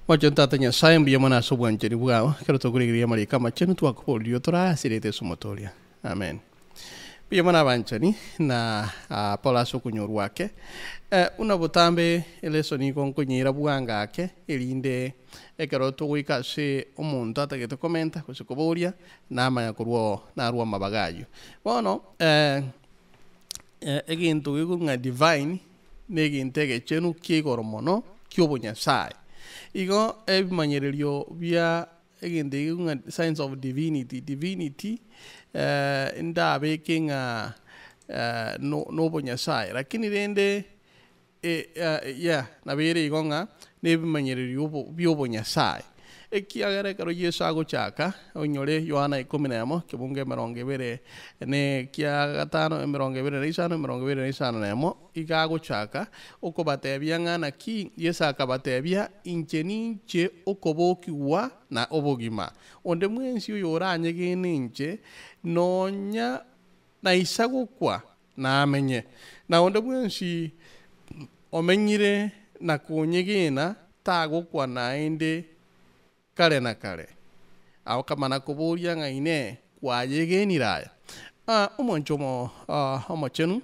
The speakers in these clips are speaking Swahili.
Wacho tata Nyasaye mbuya mana sobwancheni bwawe kero tokuligiria marika machenu twakupolio torasirete sumotoria amen. Buya mana banchani na Paula sokunyoru wake una butambe elesoni konkunyira bwanga ake elinde ekero tugwika se omuntu atagete komenta kusikuburia namanya kurwo narwa mabagayo bono egintu gikunga divine negintu egechenu kiigoro mono ky'obunyasaye igo ebimanyererio bia egintu gikunga signs of divinity ndabekinga n'obunyasaye lakini rende nabere igonga nebimanyererio by'obunyasaye ekiagera ekero Yesu agochaka onyore Yohana 11 kibunge 20 ne kia gatano 25 nemo igagochaka okobatebia ng'ana ki Yesu akabatebia inche okobokiwa na obogima onde mwensi uyo oranyegene inche nonya na isagokwa na amenye na onde mwensi omenyire na kunyegena tagokwa naende kare na kare aho kamana kuburia ng'aine kwayegeniraya omonchomo omochenu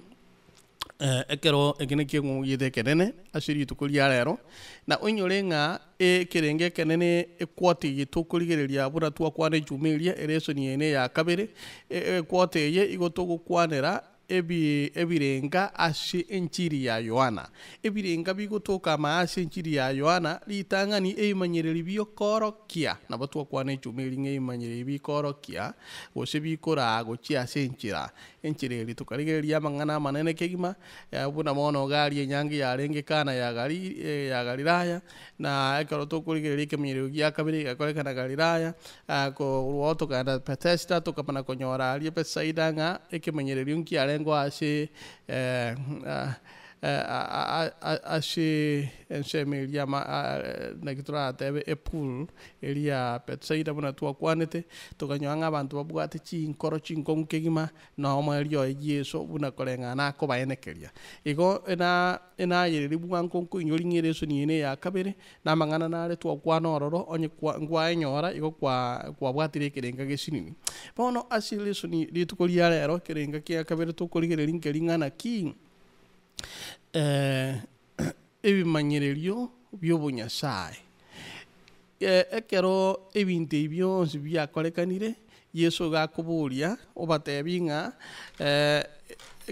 ekero ekine kieng'uyite kenene asiri tukuria rero na onyore ng'a ekerenge kenene ekwote gitukuligereria bura twakwana jumelia eresoni ene ya kabere ekwote ye igotugukwanera ebirenga ase enchiri ya Yohana ebirenga bigotoka maase enchiri ya Yohana litang'ani eimanyereri biokorokia nabo twakwana echumeri ng'eimanyereri bikorokia gose bikora gochia ase enchira eri tukarigereria amang'ana amanene kegima buna mono gari enyangi yarengekana ya Galilaya na ekero tukurigereria ekeminyerero gia kabere gakorekana Galilaya korwo tokanda Bethesda tukapana konyora arie Betsaida ng'a ekemenyererio nkiarengo ase ase ensemeria na kitura tebe epool elia Betsaida buna twakwanete tukanyanga abantu babwate chinkoro chinkongkegima na omario Yesu buna koreng'ana kobaenekeria igo ena yereri bwankonko inyori ng'ereso niene ya kabere na mang'ana nare twakwana ororo onye ngwaenyora igo kwa bwatire kerenga gesinini bono asileso ni litukoria rero kerenga kia kabere tukorigereria nkering'ana ki ebimanyererio by'obunyasaye ekero ebintu byonsi byakorekanire Yesu gakuburia obatebi ng'a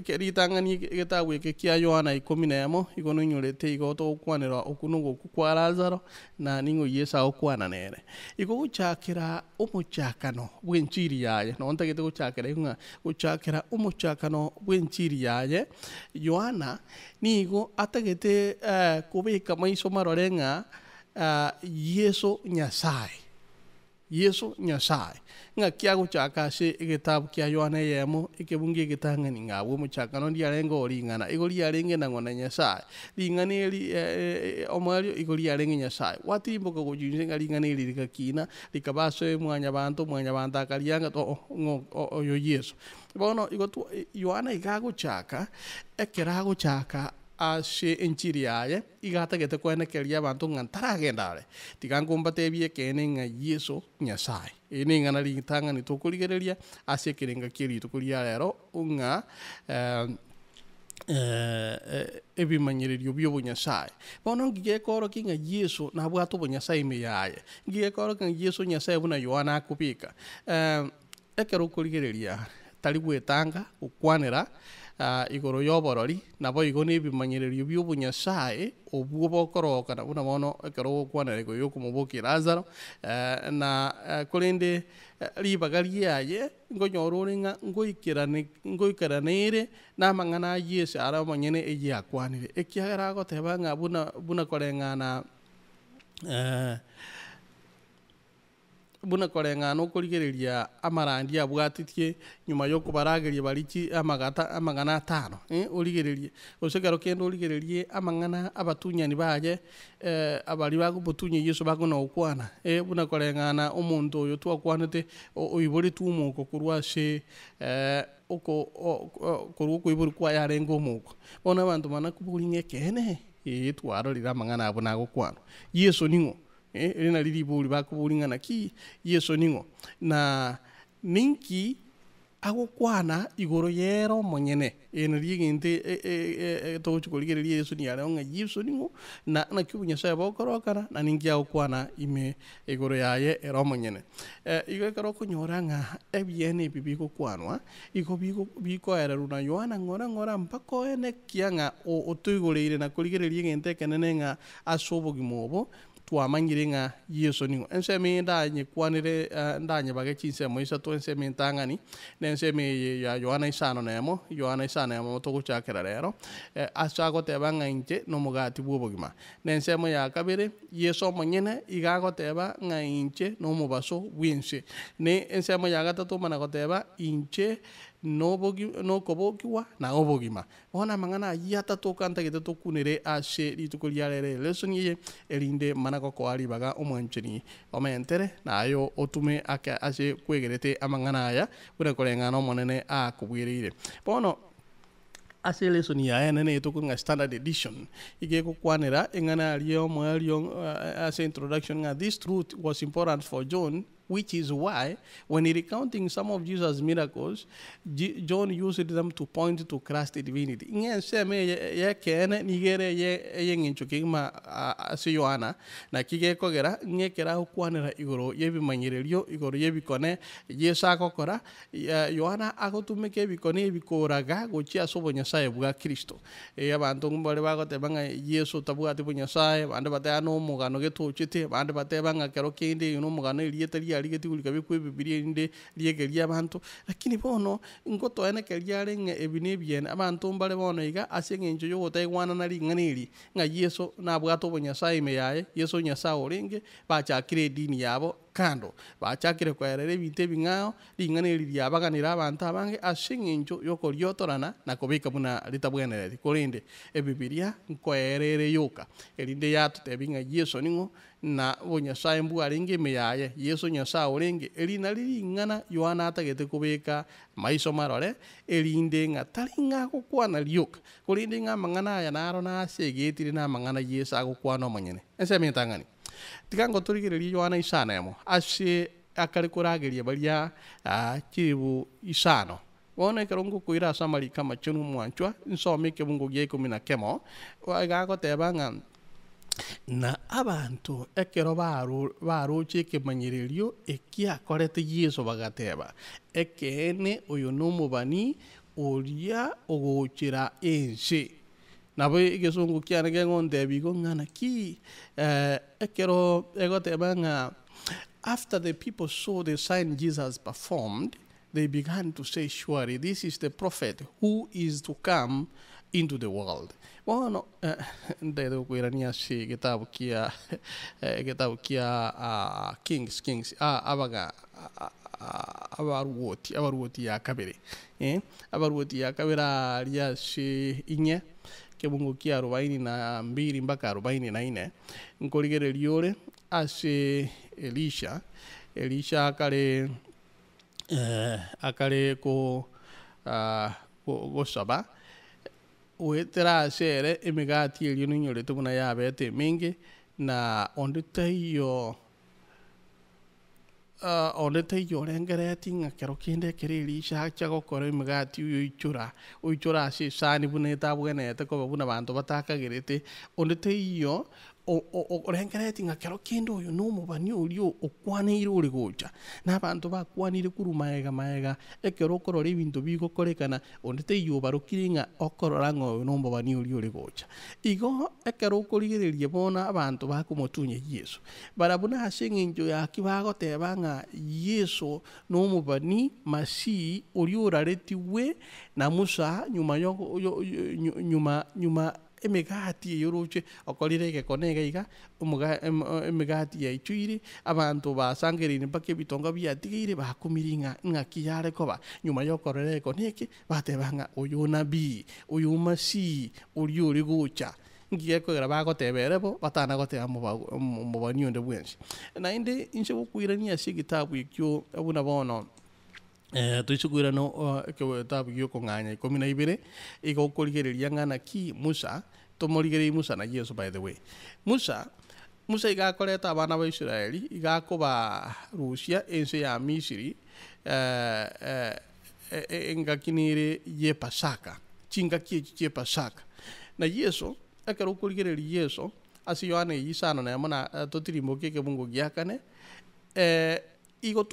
keritang'ani getabu eke kia Yohana 11 igono nyorete igo togokwanera okunugo kwa Lazaro na ningo Yesu agokwana nere igo guchakera omochakano bw'enchiri yaye no ntagete guchakera ng'a guchakera omochakano bw'enchiri yaye Yohana nigo atagete kubika maiso marore ng'a Yesu Nyasaye ng'a kia guchaka ase egetabu kia Yohana yemo ekebungi egetang'ani ng'abwo omochakano ndiarengo oring'ana igo riarenge nang'ona Nyasaye ring'ana eri omwario igo riarenge Nyasaye watimboka gochunse ng'a ring'ana eri rigakina rikabase mwanya bantu akarianga oyo Yesu bono igo Yohana igagochaka ekeragochaka ase enchiri yaye igatagete kwenekeria abantu ng'a ntaragendare tigankumbatebie kene ng'a Yesu Nyasaye ene ng'ana ritang'ani tukurigereria ase ekerenga keri tukuria rero ng'a ebimanyererio by'obunyasaye bono ngigekoroki ng'a Yesu nabwate obunyasaye ime yaye ngigekoroki ng'a Yesu Nyasaye buna Yohana akubika ekero okurigereria tari gwetanga gukwanera igoro y'oborori nabo igo nebimanyererio by'obunyasaye obwo bokorokana buna bono ekero gokwanera igo yokomobokia Lazaro na korende ribaga riaye ngonyora ore ng'a ngoikeranire namang'ana Yesu ara omonyene egiakwanire ekiagera agoteba ng'a buna koreng'ana buna koreng'ana okorigereria amarandi abwatitie nyuma yokobarageria barichi amagana 5 origererie osekero kendo origererie amang'ana abatunyani baye abari bagobutunye Yesu bagona okwana buna koreng'ana omonto oyo twakwanete oibore tumoko kurwase korwo koibore kwa yarenga omoko bona abantu mana kuburinge kene twarorira amang'ana abo nagokwana Yesu ning'o rina liribuli bakubuli ngana ki Yesu ningo na ninki agukwana igoro yero monyene eno liginte to chukuligere Yesu ni yale nga Yesu ningo na kibunya sa bokorokana na ninki agukwana ime igoro yaye ero monyene igo karo kunyoranga ebiene bibiko kwanwa iko biko era runa Yohana ngora mpako ene kianga otuigoleire na kuligere liginte kenene nga asobo gimobo twamanyire nga Yesu ningo enseme ndanye kwanire ndanye bagechinse moisa to enseme ntangani nenseme ya Yohana isano nemo to guchakera rero asago tebanga inche no mugati bwobogima nenseme ya kabere Yesu monyene igago teba nga inche no mubaso bwinse ne enseme ya gatatu mana goteba inche no kobokiwa na obogima ona mangana yata to kanta gete to kunere ase litukuliarere lesson ye elinde manako ko ali baga omwancheni omentere nayo otume aka ase kwegerete amangana aya kuna kolenga no monene a kubwirire bono ase lesson ya ene to kunga standard edition ige ko kwanera engana aliyo ase introduction nga this truth was important for John, which is why, when he recounting some of Jesus' miracles, John used them to point to Christ's divinity. Ngen seme ye kene nigere ye nginchukima ase Yohana na kige kogera nge kera kwanera igoro yebi manyirerio igoro yebi kone Yesu akokora Yohana agotumeke bikone bikoraga gochia sobo nyasaye bwa Kristo abantu mbale bagotebanga Yesu tabwa tibu nyasaye bande batano mugano getuchite bande batebanga kero kindi no mugano ilieteli aligetigulika bikwe bibilia inde liegelia abantu lakini bono ngoto ene keliare nge ebine bien abantu mbale bono iga asenge njo yogotai wana na linganiri nga Yesu na bwato bonyasaye meyaye Yesu nyasa orenge bachakire dini yabo kando bachakire kwerere bite bingao linganiri lyabaganira abantu abange asenge njo yoko lyotorana na kobeka buna litabwenereri kolinde ebibilia nkwerere yoka elinde yatu tebinga Yesu ningo na bonyasaye mbu aringe meyaye Yesu nyasa orenge elina lingana Yohana atagete kubeka maiso marore elinde nga talinga kokwana lyoka kolinde nga mangana ya naro na segetire na mangana Yesu agokwana monyene enseme tangani tikango turigire Yohana isana yamo ase akarikurageria balia kibu isano wona karongo kuira samali kama chunu mwanchwa nsome ke bungo ye kumina kemo wagago tebanga na abantu ekero baro chike manyirerio ekia korete Yesu bagateba ekene oyo no mubani oria ogochira ense nabo igesungu kiana gengonde bigo ngana ki ekero egotebanga after the people saw the sign Jesus performed, they began to say, surely this is the prophet who is to come into the world. Bueno, ndedo kuirania si kitabu kia Kings abaga abaruoti ya kabere abaruoti ya kabera lia si inye kebungu kia 42 mpaka 44 nkoligere liore ase Elisha akale ko gosaba wetera asere emigati elio ninyore tubuna yabete mingi na ondetayo rengereti ngakero kinde kere Elisha chago kore emigati uichura ase sani buneta bwenete ko buna bantu batakagerete ondetayo orengereti ngakero kinde uyu no mubani ulio okwanire uri gocha n'abantu bakwanire kurumaega maega ekero korora ibintu bigokorekana ondete iyo barukiringa okorora ngo no mubani uri gocha igo ekero korigererie bona abantu bakumotunye Yesu barabuna hasenginjo yakibagoteba nga Yesu no mubani masi uri uraretiwe na Musa nyuma emigati yoroche okolirege konega iga emigati ya ichuire abantu basangerine pake bitonga byatigire bakumiringa ngakiyare koba nyuma yokorere koneke batebanga uyu nabii uyu masi uri gucha ngiye ko graba teberebo batana goteba mu banyonde bwensi na inde inse bukwirania sigitabu ikyo abuna bono tuisugura no ke tabu yo konganya 12 iko koligereria ngana ki Musa to moligereria Musa na Yesu by the way Musa musa igakoreta abana ba Isiraeli igakobarusia ense ya Misiri engakinire ye Pasaka chingaki ye Pasaka na Yesu ekero kurigereria Yesu ase Yohana yisano na mona totirimo keke bungo giakane igo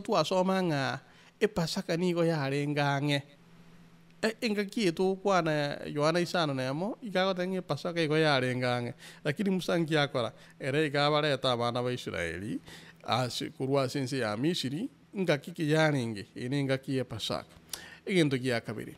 twasoma ng'a epasaka nigo yarengang'e engaki etu kwana Yohana isano nemo igagotenge epasaka igo yarengang'e lakini musa ngiakora ere igabareta abana ba Isiraeli ase korwa ase ense ya Misiri ngaki kiyarenge ene engaki epasaka egento gia kabiri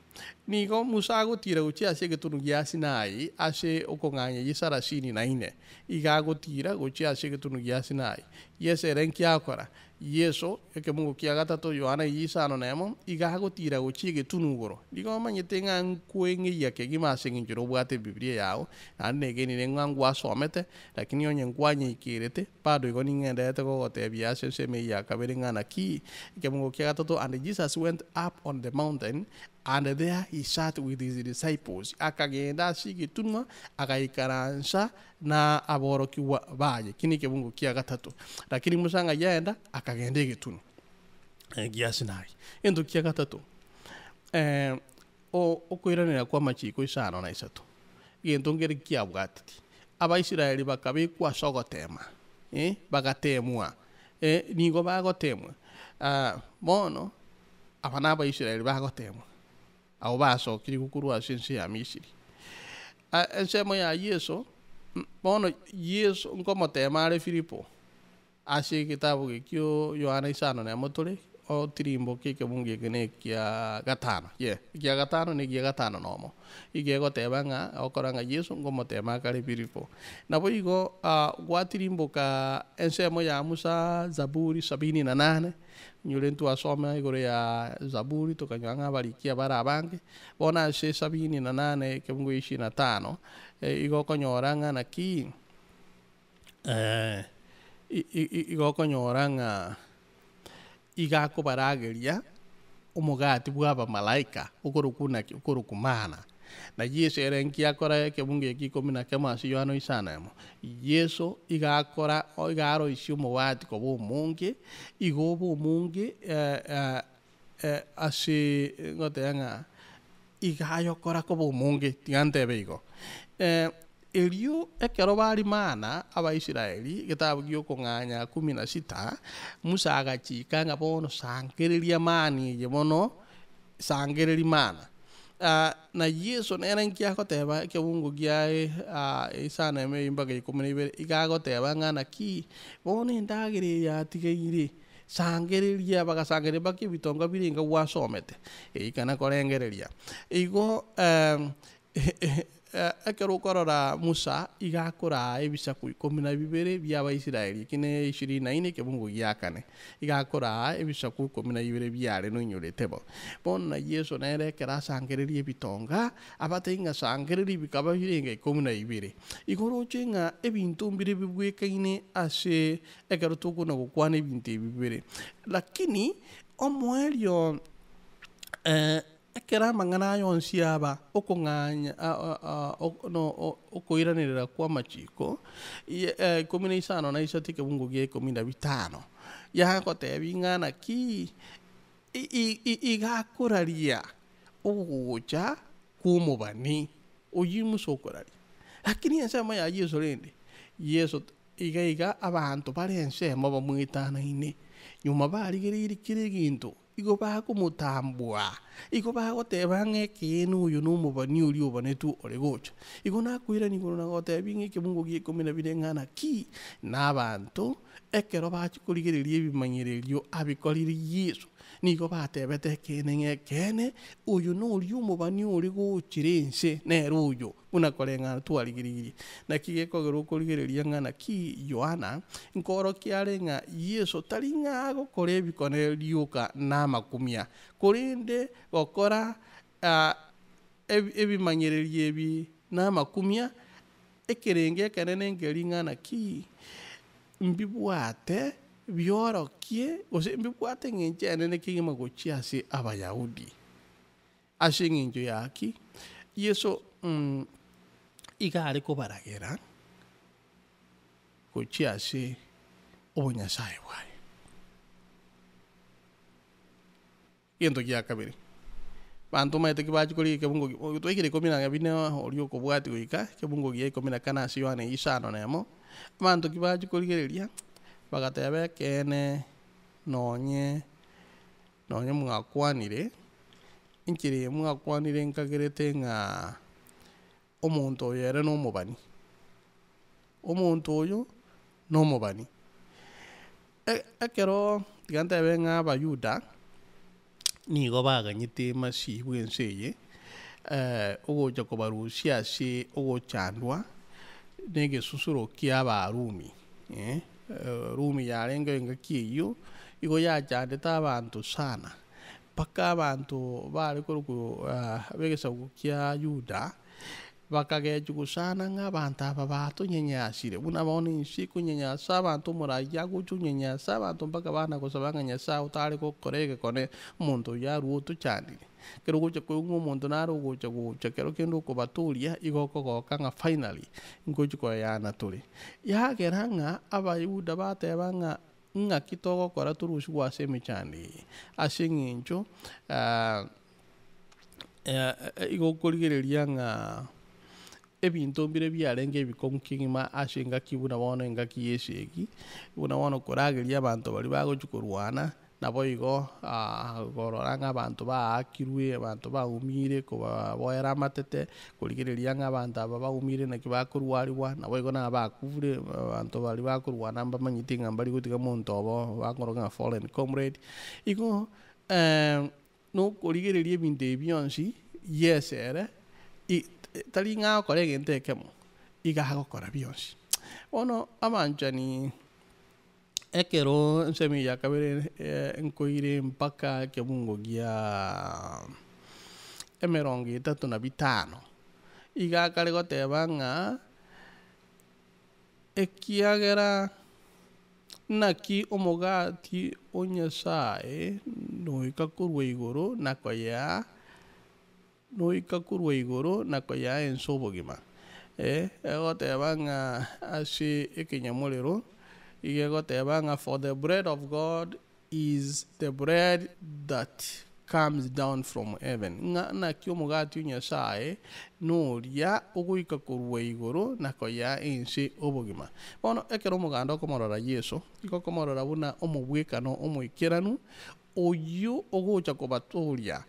nigo musa agotira gochia ase egetunu gia Sinai ase okong'anya yesarasini na ine igagotira gochia ase egetunu gia Sinai yese erenkiakora Yesu ekemungo kia gatatu Yohana yisano nemo igagotira gochia egetunu igoro nigo manyete ng'a nkweng'eria kegima ase eng'encho robwate Biblia yao naende negenire ng'a ngwasomete lakini onye nkwanyeikirete bado igo ning'endete gogotebia ase ensemo ya kabere ng'a naki ekemungo kia gatatu and Jesus went up on the mountain and there he sat with his disciples akagenda ase egetunwa agaikaransa na aborokiwa baye kini kebungo kia gatatu lakini musa ng'a yaenda akagenda egetunu gia Sinai ento kia gatatu okoiranera kwa machiko isano na isato gento ngere kia bwatiti Abaisiraeli bakabekwa sogotema bagatemwa nigo bagotemwa bono abana Abaisiraeli bagotemwa abo basokire gukurwa ase ense ya Misiri ensemo ya Yesu bono Yesu nkomotema are Filipo ase ekitabu gekio Yohana isano nemo tore otirimbo keke bunge gene kia gatano kia gatano ne kia gatano nomo igegoteba ng'a okoranga Yesu ngomotema kare Filipo nabo igo gwatirimbo ka ensemo ya Musa Zaburi 78 nyurentu asoma igoro ya Zaburi tukanyanga barikia bara abange bona ase 78 kebungo 25 igo konyoranga naki igo konyoranga igakobarageria omogati bwaba malaika ukorokumana na Yesu erenkiakora kebungo ekikumi na kemo ase Yohana isanemo Yesu igakora igaro isio omogati koba omonge igo oba omonge ase ngoteng'a igayokora koba omonge tigantebe igo erio ekero bari mana Abaisiraeli getabu giokong'anya 16 Musa agachika ng'a bono sangereria mani eye bono sangereri mana na Yesu nere nkiagoteba ekebungo giae isano eme imbaga 12 igagoteba ng'a naki bono endagera yatigaire sangereria bagasangereria baki ebitonga biringa gwasomete ikana korengereria igo ekero korora Musa igakora ebisaku 12 bya Abaisiraeli kine 24 kebungo giakane igakora ebisaku 12 byare no nyoretebo bona Yesu nere kerasangereria ebitonga abateinga sangereria bikaba biringa 12 igoro chenga ebintu mbire bibwekaine ase ekero tukuna gukwana ebintu ebibere lakini omwelio ekera mang'ana yonsi aba okong'anya okoiranirira kwa machiko 15 na isatu kebungo gia 15 yagotebi ng'a naki igakoraria ogocha kumobani oyimusa okoraria lakini ensemo ya Yesu rende Yesu iga abantu bari ensemo bamwitanaine nyuma barigereire kire gintu igo bakomotambwa igo bagoteba ng'ekene oyo nomobani oria obonetu ore gocha igo nakwirani igoro nagotebi ng'ekebungo gia 12 ng'a naki n'abantu ekero bachikorigereria ebimanyererio abikorire Yesu nigo batebete ekene ng'ekene oyo noria omobani ore gochire ense nere oyo buna koreng'ana twarigiririe naki gekogera okorigereria ng'a naki Yohana nkorokia are ng'a Yesu tari ng'a gokora ebikone rioka namakumia korende gokora ebimanyererio ebi namakumia ekerenge ekenene nkeri ng'a naki mbibwate biorokie gose mbibwate ng'enche enene kegima gochia ase Abayahudi ase eng'encho yaki Yesu igare kobaragera gochia ase obonyasaye bwaye gento gia kabiri bantu maete kibachikori kebungo twekire 14 ori okobwati goika kebungo gia 14 ase Yohana 5:1 bantu kibachikorigereria bagateba kene nonye mwakwanire inkiri mwakwanire nkagerete ng'a omonto oyo ere nomobani omonto oyo nomobani ekero tigantebe ng'a abayuda nigo baganyete masibu ense eye ogocha kobarusia ase ogochandwa negesusuro kia abarumi rumi yarenge engaki eyio igo yachandete abantu sana mpaka abantu bare koruku begesagu kia Yuda bakagechu gusana ng'abantu aba batonyenyasire buna bono insi kunyenyasa abantu omoraya gochunyenyasa abantu mpaka bana gosaba ng'a Nyasaye otare gokora egekone omonto oyo arwa otochandire kero gocha koigwa omonto nare ogocha kero kende okobaturia igo okogoka ng'a finally ngochi koyana tore yagera ng'a abayuda bateba ng'aki togokora torusiwa ase emechando eye ase eng'encho igo okorigereria ng'a ebinto mbire biarenge ebikong'u kegima ase engaki buna bono engaki esegi buna bono korageria abantu bari bagochi korwana nabo igo gorora ng'abantu baakirwe abanto baumire kobaboera amatete korigereria ng'abanto aba baumire naki bakorwariwa nabo igo nabakure abanto bari bakorwana mbamanyite ng'a mbari gotiga monto obo bakoroga ng'a fallen comrade igo nokorigereria ebinto ebi bionsi yes ere tari ng'a okora egento ekemo iga agokora bionsi bono amanchani ekero nsemi ya kabere nkoire mpaka kebungo gia 35 iga kare goteba ng'a ekiagera naki omogati onyasaye noika korwa igoro nakoya nakoya ense obogima egoteba ng'a ase ekenyamorero iga egoteba ng'a for the bread of God is the bread that comes down from heaven ng'a naki omogati onyasaye noria ogoika korwa igoro nakoya ense obogima bono ekero omoganda okomorora Yesu igo okomorora buna omobwekano omoikeranu oyo ogocha kobatoria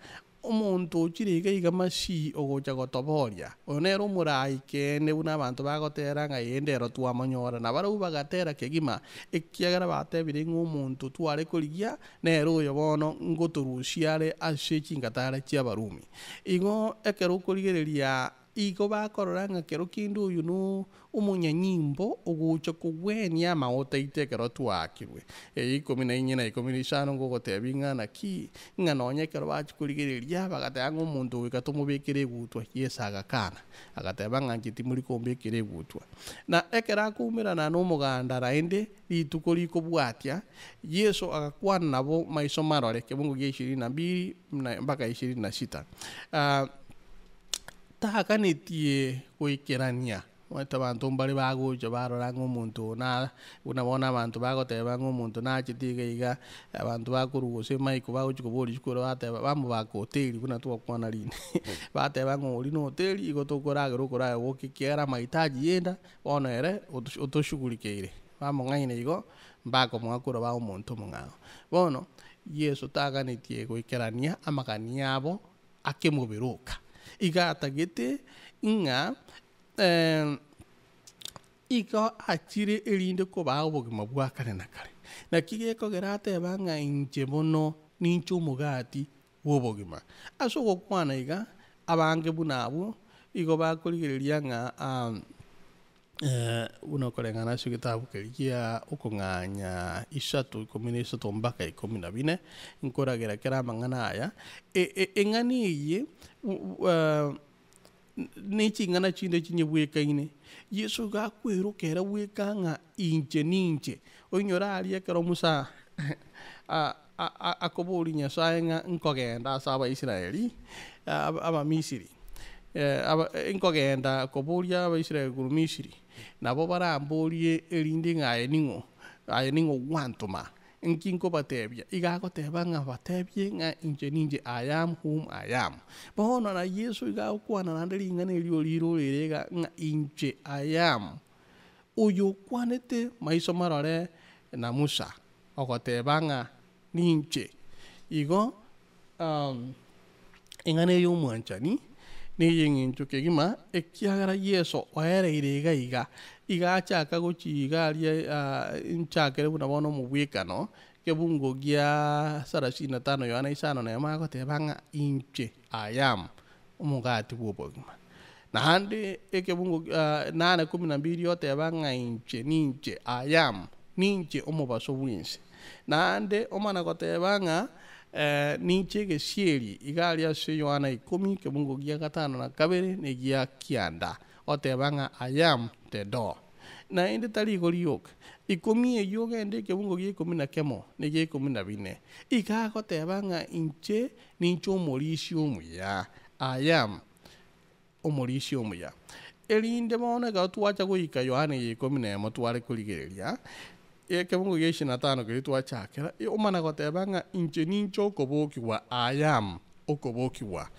omonto ochire iga masi ogocha gotoboria oyo nere omorai kende buna abantu bagotera ng'a endero twamonyora na barau bagatera kegima ekiagera batebire ng'a omonto tware korigia nere oyo bono ngotorusiare ase chingatara chia Barumi igo ekero okorigereria igo bakorora ng'a kero kinde oyo no omonyanyimbo ogocha kogwenia amagote ekero twakirwe 14 na 15 ngogotebi ng'a naki ng'a nonye ekero bachikorigereria bagateba ng'a omonto oyo katomobekere egutwa Yesu agakana agateba ng'a ncheti muri kombekere egutwa na ekero akaumerana nomoganda naende rituko rikobwatia Yesu agakwana nabo maiso marore kebungo gia 22 mpaka 26 takanetie goikerania wete bantu mbari bagocha barora ng'omonto na buna bona abantu bagoteba ng'omonto nachetiga iga abantu bakoruga ase maiko bagochi kobori chikoro bateba bamobaka hoteli buna twakwana rinde bateba ng'ori na hoteli igo tokoragera okoraya gokikiera mahitaji yenda bono ere otoshugurikeire bamong'aine igo mbakomwakora ba omonto omong'ao bono Yesu takanetie goikerania amagania abo akemoberoka iga atagete ng'a igo achire erinde koba obogima bwa kare na kare naki gekogera ateba ng'a inche bono ninche omogati bw'obogima ase ogokwana iga abange buna abwo igo bakorigereria ng'a buna okoreng'ana ase egetabu keri gia okong'anya 3:13 mpaka 14 nkoragera kera amang'ana aya eng'ana eye neching'ana chinde chinyebwekaine Yesu gakwirokera bweka ng'a inche ninche oinyora aria ekero Musa akobori Nyasaye ng'a nkogenda ase Abaisiraeli Abamisiri nkogenda koboria Abaisiraeli korwa Misiri nabo baramborie erinde ng'aye ning'o gwantuma nkinko batebia igagoteba ng'a batebie ng'a inche ninche I am whom I am. Bono na Yesu igagokwana nande ring'ana erio rirorere ng'a inche I am oyo okwanete maiso marore na Musa ogoteba ng'a ninche igo eng'ana eyo omwanchani neye eng'encho kegima ekiagera Yesu oereire iga achaka gochiga aria nchakere buna bono omobwekano kebungo gia 35 Yohana 5 nemo agoteba ng'a inche I am omogati bwa obogima. Nahandi ekebungo 8:12 oteba ng'a inche ninche I am ninche omobaso bwensi. Nahande omana goteba ng'a ninche egesieri iga aria ase Yohana 10 kebungo gia 5 na gia 9 oteba ng'a I am the door. Naende tari igo rioka 10 eyio ogende ekebungo gia 11 na gia 14 iga agoteba ng'a inche ninche omorisia omuya I am omorisia omuya. Erinde bono iga twacha goika Yohana 11 tware korigereria ekebungo gia 25 keri twachakera omana goteba ng'a inche ninche okobokiwa I am okobokiwa.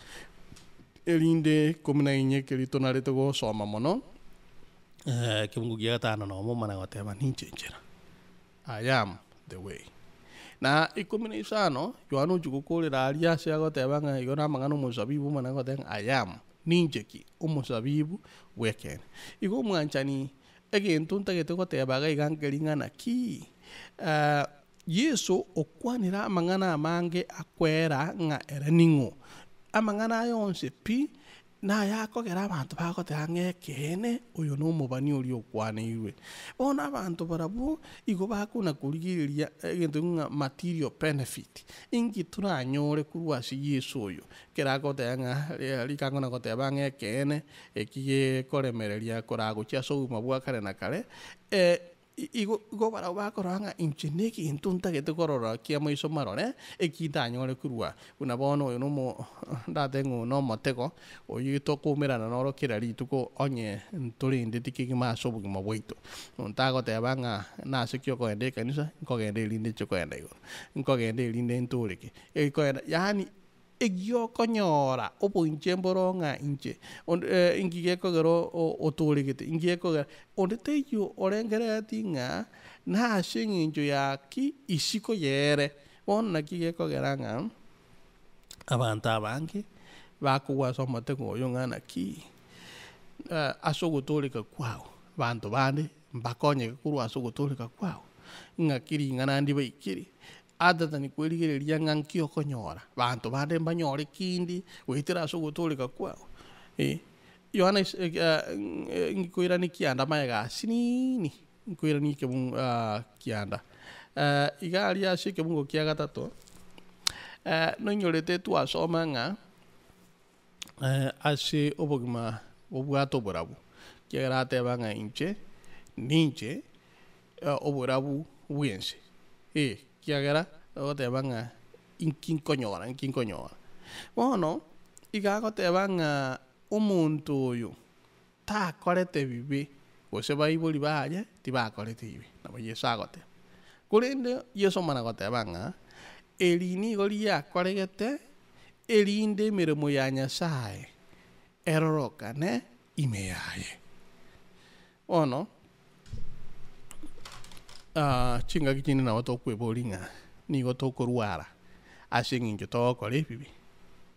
Erinde 14 keri tonarete gosoma mono kebungo gia 5 nomo omana goteba ninche enchera I am the way. Na 15 Yohana ochugokorera aria ase agoteba ng'a igo namang'ana omosabibu omana goteba I am ninche ki omosabibu bwekene. Igo omwanchani egento ntagete gotebaga iga nkeri ng'ana ki Yesu okwanera amang'ana amange akwera ng'a ere ning'o amang'ana ayonse pi naye akogera abanto bagoteba ng'ekene oyo na omobani oria okwaneirwe. Bono abanto barabwo igo bakona korigereria egento ng'a material benefit inki turanyore korwa ase Yesu oyo keragoteba ng'a rikang'ona goteba ng'ekene eki gekoremereria koragochia ase obogima bwa kare na kare igo barabwo bakorora ng'a inche na egento ntagete korora kia maiso marore eki ndanyore korwa buna bono oyo nomo ndate ng'o na omotego oyo tokomerana noro kera rituko onye ntorendeti kegima ase obogima bwaito ntagoteba ng'a nase ki okogenda ekanisa nkogenda erinde chikogenda igoro nkogenda erinde ntoreke ekogenda yaani egiokonyora oboinche mboro ng'a inche inki gekogera otoregete inki gekogera onde teiyo orengereti ng'a nase eng'encho yaki isiko yere bono naki gekogera ng'a abanto abange bakogwa ase omotego oyo ng'a naki ase ogotoreka kwao banto bande mbakonyeke korwa ase ogotoreka kwao ng'aki ring'ana ndi baikire atatani kwerigereria ng'a nki okonyora banto bande mbanyore kindi goetera ase ogotoreka kwao Yohana nkoirani kianda maega asinini nkoirani kebungo kianda iga aria ase kebungo kia 3 nonyorete twasoma ng'a ase obogima obwato oborabu kiagera ateba ng'a inche ninche oborabu bwensi kiagera ogoteba ng'a inki nkonyora bono iga agoteba ng'a omonto oyo takorete bibe gose baibori baye tibakorete bibe nabo Yesu agoteba korende Yesu omana goteba ng'a erini igo riakoregete erinde emeremo ya Nyasaye erorokane ime yaye. Bono chingaki chinde nabo tokwebori ng'a nigo tokorwara ase eng'encho togokora ebibe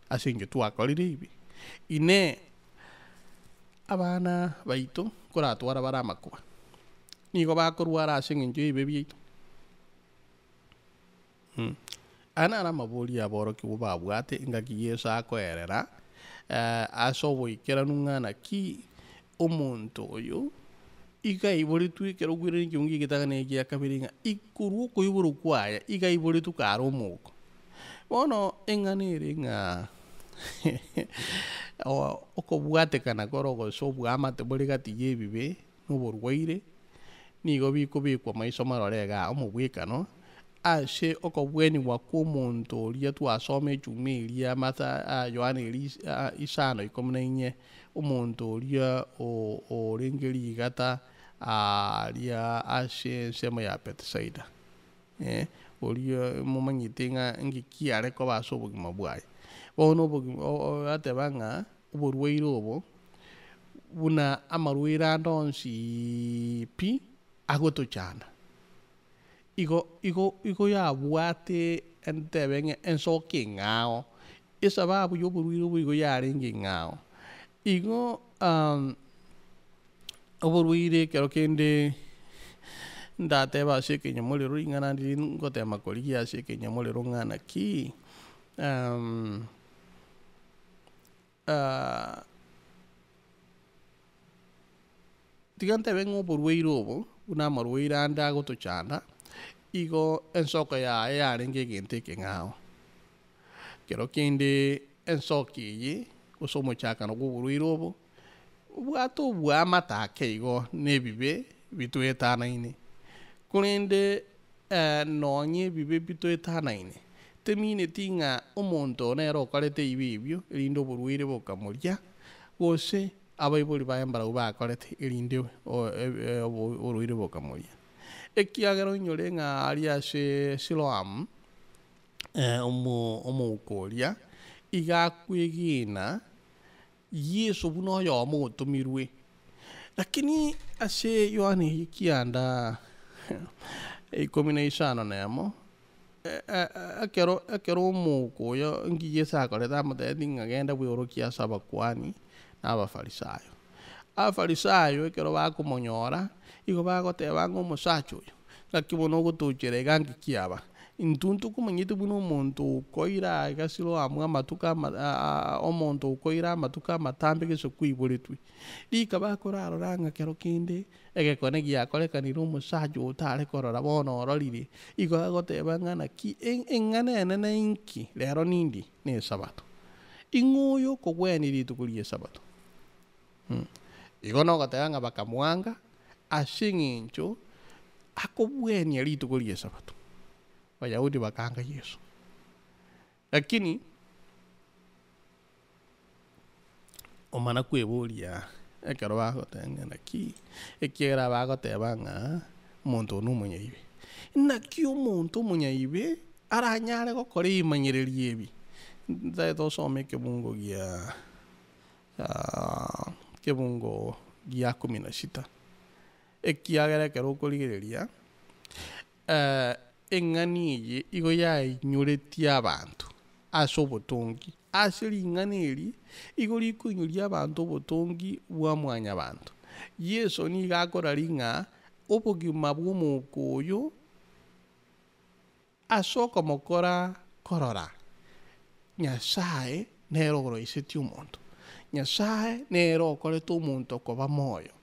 ase eng'encho twakorire ebibe ine abana baito koratwara bare amakuba nigo bakorwara ase eng'encho ebibe biaito ana ara amabori aborokiwa babwate engaki Yesu akoerera ase oboikeranu ng'a naki omonto oyo iga iboretwe ekero ogwire ekiungi gitagana egia kabere ng'a ikorwa okoiborwa kwaya iga iboretwe kare omoko bono eng'ana ere ng'a okobwatekana koro gose obwamate bore gati ya ebibe noborwaire nigo bikobekwa maiso marore iga omobwekano ase okobweniwa kwa omonto oria twasoma echuma eria Yohana 5:14 omonto oria orenge rigata alia ase nsemo ya Bethsaida olia mumanyite nga ngikiare ko baso obogima bwaye bono obogima atebanga oborwaire obo buna amarwaire andonsi pi agotochana igo yabwate entebenge ensoke ngao esababu yoborwaire obo igo yarenge ngao igo oborwaire kero kende ndateba ase ekenyamorero ing'ana ndiri ngotema korigia ase ekenyamorero ng'ana ki tiga ntebe ng'a oborwaire obo buna amarwaire ande agotochanda igo ensoko yaye yarenge egento ekeng'ao kero kende ensoka eye gose omochakano gwa oborwaire obo obwate obwamata igo nebibe bitwetanaine korende nonye ebibe bitwetanaine temineti ng'a omonto nero okorete ibe ebio erinde oborwaire bokamoria gose abaibori ba embarau bakorete erinde oborwaire bokamoria ekiagera onyore ng'a ari ase Siloamu omoukoria iga akwegena Yesu buna oyomo otomirwe lakini ase Yohana kianda 15 akero omoukoyo ngi Yesu akorete amotebeti ng'agenda bweorokia ase abakuani na abafarisayo ekero bakomonyora igo bagoteba ng'a omosacha oyo ng'aki bono ogotochera iga ngikiaba intwe ntokomanyete buna omonto okoira iga Siloamu amatuko omonto okoira amatuko amatambe gese kwaiboretwe rika bakorarora ng'a kero kende egekone giakorekanire omosacha otare korora bono ororire igo agoteba ng'a naki eng'ana enene inki rero nindi na esabato ing'oyo okogwenia rituko ria esabato igo nogoteba ng'a bakamwanga ase eng'encho akobwenia rituko ria esabato Bayahudi bakanga Yesu lakini omana kweboria ekero bagoteba naki ekiagera bagoteba ng'a omonto ono omonyaibe naki omonto omonyaibe aranyare gokora eimanyereri ebi ntaete osome ekebungo gia 16 ekiagera ekero okorigereria eng'ani eye igo yainyoretie abanto ase obotongi ase ring'ana eri igo rikoinyoria abanto obotongi bwa mwanyabanto Yesu nigo akorari ng'a obogima bwa omokoyo ase okomokora korora Nyasaye nero oroisetie omonto Nyasaye nero okorete omonto koba moyo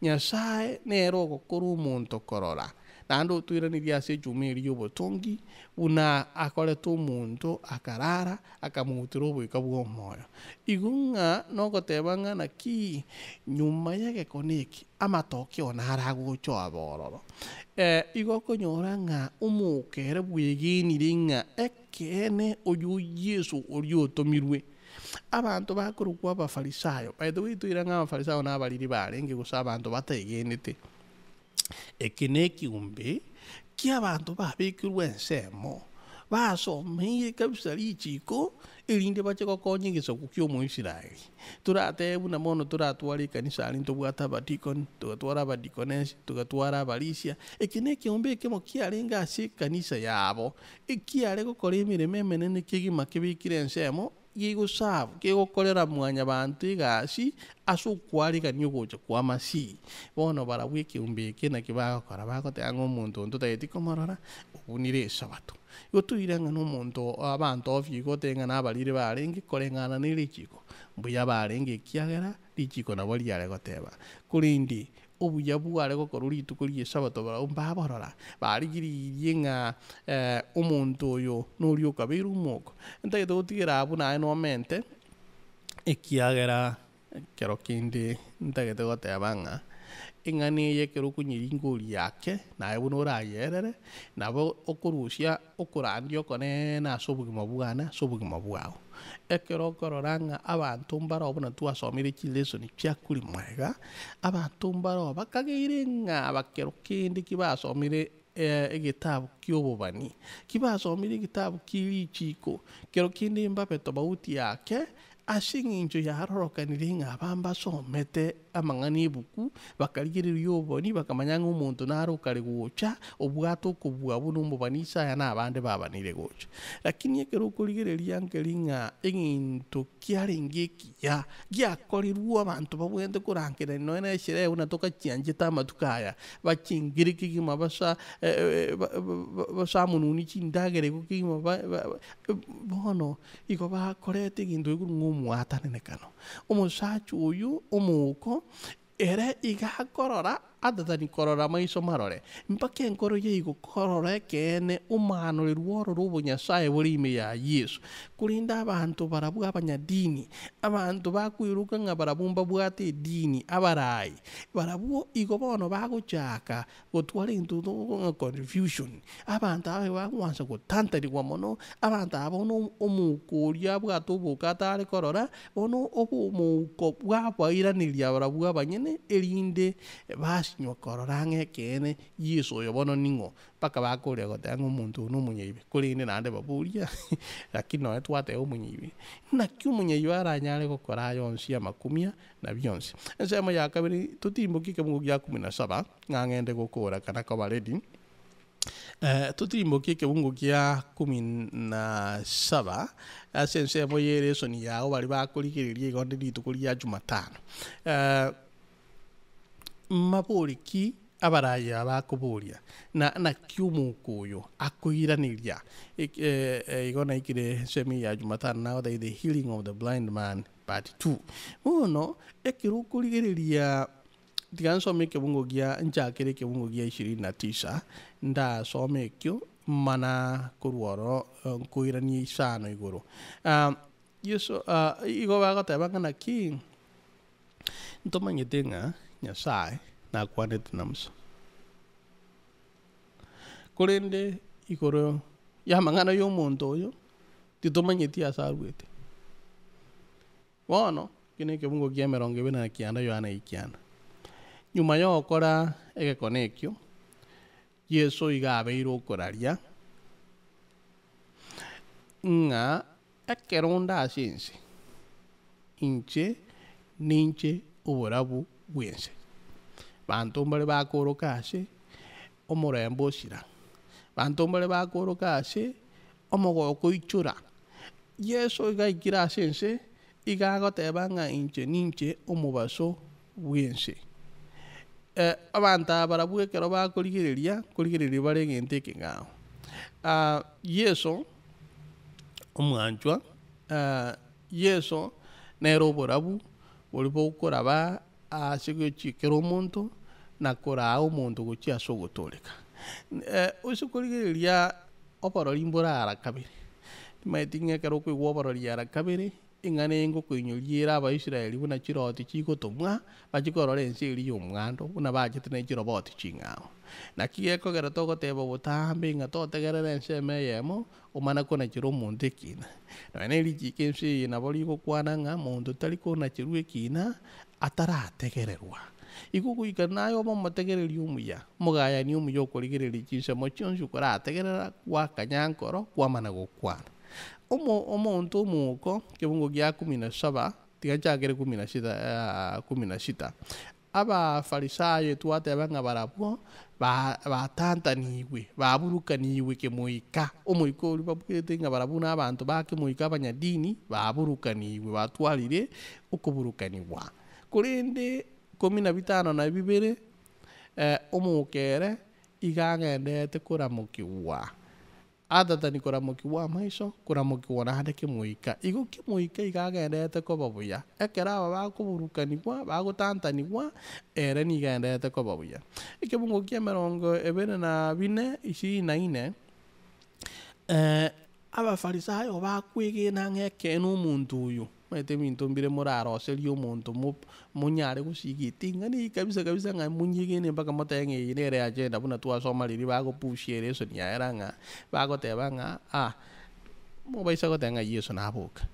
Nyasaye nero ogokora omonto korora naende otwiranirie ase ejuma eri obotongi buna akorete omonto akarara akamogotera oboika bwa omoyo igo ng'a nogoteba ng'a naki nyuma ya egekone eki amatoke ona aragocha abororo igo okonyora ng'a omouko ere bwegenire ng'a ekene oyo Yesu oria otomirwe abanto bakorokwa abafarisayo baito goitwira ng'a abafarisayo nabariri barenge gose abanto bataegenete eki nekiumbe kia abanto babekirwe ensemo basomeire kabisa richiko erinde bache gokonya egesaku kia omoisiraeli toratebe buna mono toratwara ekanisa aria ntobwate abadikoni tugatwara abadikonesi tugatwara abarisia eki nekiumbe ekemo kiarenge ase ekanisa yabo ekiare gokora emeremo emenene kegima kebekire ensemo gigosabu gegokorera mwanyabanto egasi ase okwarigania ogocha kwa Masihi bono barabwo ekiumbe eki naki bagokora bagoteba ng'a omonto ntotageti komorora obunire esabato igo toire ng'a nomonto abanto ofio igo otebe ng'a nabarire barenge koreng'ana na erichiko mbuya barenge ekiagera richiko nabo riare goteba korende obuya bware gokorwa rituko ria esabato barabwo mbaborora barigiririe ng'a omonto oyo noria okabeire omoko ntagete gotigera abwo naye nomente ekiagera kero kinde ntagete goteba ng'a eng'ana eye ekero okonyeringori yake naye buna orayerere nabo okorusia okorandia okonene ase obogima bwane ase obogima bwao ekero kororanga abantu mbaro buna twasomire chilesoni chiakuri mwega abantu mbaro bakageire bakero kindi kibasomire egitabu kiobobani kibasomire egitabu kirichiko kero kindi mbape tobauti yake asing'incho yarorokanire ng'abamba somete amang'ana ebuku bakarigereria oboni bakamanya ng'omonto narokare gocha obwato okobua buna omobani isaya nabande babanire gocha lakini ekero okorigereria nkeri ng'a egento kiarenge ekiya giakorirwe abanto babwente korangerania noe na eshere buna tokachianchete amatuko aya bachingireke gima basamununi chindagera igo kigima bono igo bakorete egento iguru ng'omwatanenekano omosacha oyo omoko ere igakorora atatani korora maiso marore mpaka enkoro ye igokorora ekene omanorirwe ororo obonyasaye bore ime ya Yesu kurinda abantu barabwa abanyadini abantu bakwiruka ng'a barabumba bwate edini abarai barabwo igo bono bagochaka gotwara into confusion abantu abe bagwansa gotantarigwa mono abantu abono omukoria bwate oboka atare korora bono obomuko bwabairaniria barabwa abanyene erinde basinywa korora ng'ekene Yesu oyo bono ning'o mpaka bakoria goteba ng'omonto ono omonyayibe korende nande baburia lakini noe twateba omonyayibe naki omonyayibe aranyare gokora yonsi amakumia na bionsi ensemo ya kabiri tutimboki ekemungo gia 17 ng'ang'ende gokora kana koba ready tutimboki ekebungo gia 17 ase ensemo ya elesoni yao bari bakorigereria igonde rituko ria Jumatano maboriki abaraya bakoboria na kiumuko oyo akoiraniria igona ikire semi ya Jumatano now the healing of the blind man part 2 uno ekiro kurigereria tigansome kebungo gia njakere kebungo gia 29 nda some kyo mana kurworo koirania isano igoro Yesu igo bagoteba ngana ki ntomanyete ng'a Nyasaye na kwanete namso korende igoro ya mang'ana y'omonto oyo titomanyeti asarwete bono kine kebungo gia 29 Yohana ikiana nyuma yokora egekona ekio Yesu iga abeire okoraria ng'a ekeronda ase ense ninche oborabu bwense banto mbare bakoroka ase omorembo osira banto mbare bakoroka ase omogoko ichura Yesu igaikira ase ense igagoteba ng'a ninche omobaso bwense abantu abarabu ekero bakorigereria bare egento ekeng'ao Yesu omwanchwa Yesu nere oborabu bori bokoraba ase gochikera omonto na koraa omonto gochia ase ogotoreka ase korigereria oborori mborara kabere timaeti ng'ekero okoigwa oborori ara kabere eng'ana engokoinyoriera Abaisiraeli buna chiroti chigotomwa bachikorora ense eri y'omwando buna bachete na chiroboti ching'ao naki gekogera togoteba botambe ng'a totegerera ense eyemo omana konachera omonto ekina nonya na erichiko ense eye nabo rigokwana ng'a monto tari konachirwa ekina atarategererwa igo goika naye oba omotegereria omuya omogayani omuya okorigereria chinsemo chionsi okorategerera gwakanyankoro kwamana gokwana omonto omoko kebungo gia 17 tigachakere 16 abafarisayo twateba ng'a barabwo batantaniwe baburukaniwe kemoika omoika ori babwete ng'a barabwo n'abanto bakemoika abanyadini baburukaniwe batwarire okuburukaniwa korende 12 omokere igagendete koramokiwa atatani koramokiwa amaiso koramokiwa nande kemoika igo kemoika igagendete koba buya ekero aba bakoburukaniwa bagotantaniwa ere nigendete koba buya ekebungo kia 24 24 abafarisayo bakwegena ng'ekene omonto oyo maete binto mbire moraroseria omonto monyare gosigita ing'ani kabisa ng'a munyigene mpaka moteng'ei nere agenda buna twasoma riri bagopushia elesoni yaera ng'a bagoteba ng'a mubaisa gotenga Yesu nabuka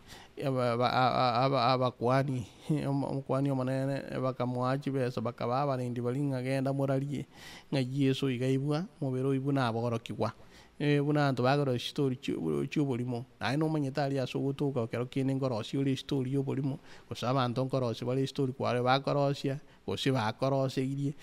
abakwani omukwani omonene bakamwachi besa bakaba abarindi bari ng'agenda morarie ng'a Yesu igaibwa mubere oibu naborokigwa buna anto bagora story cy'oborimo naye nomanyete ari ase ogotoka okero kende nkorosia ore story y'oborimo gose abanto nkorosia bare story kware bakorosia gose bakoroseirie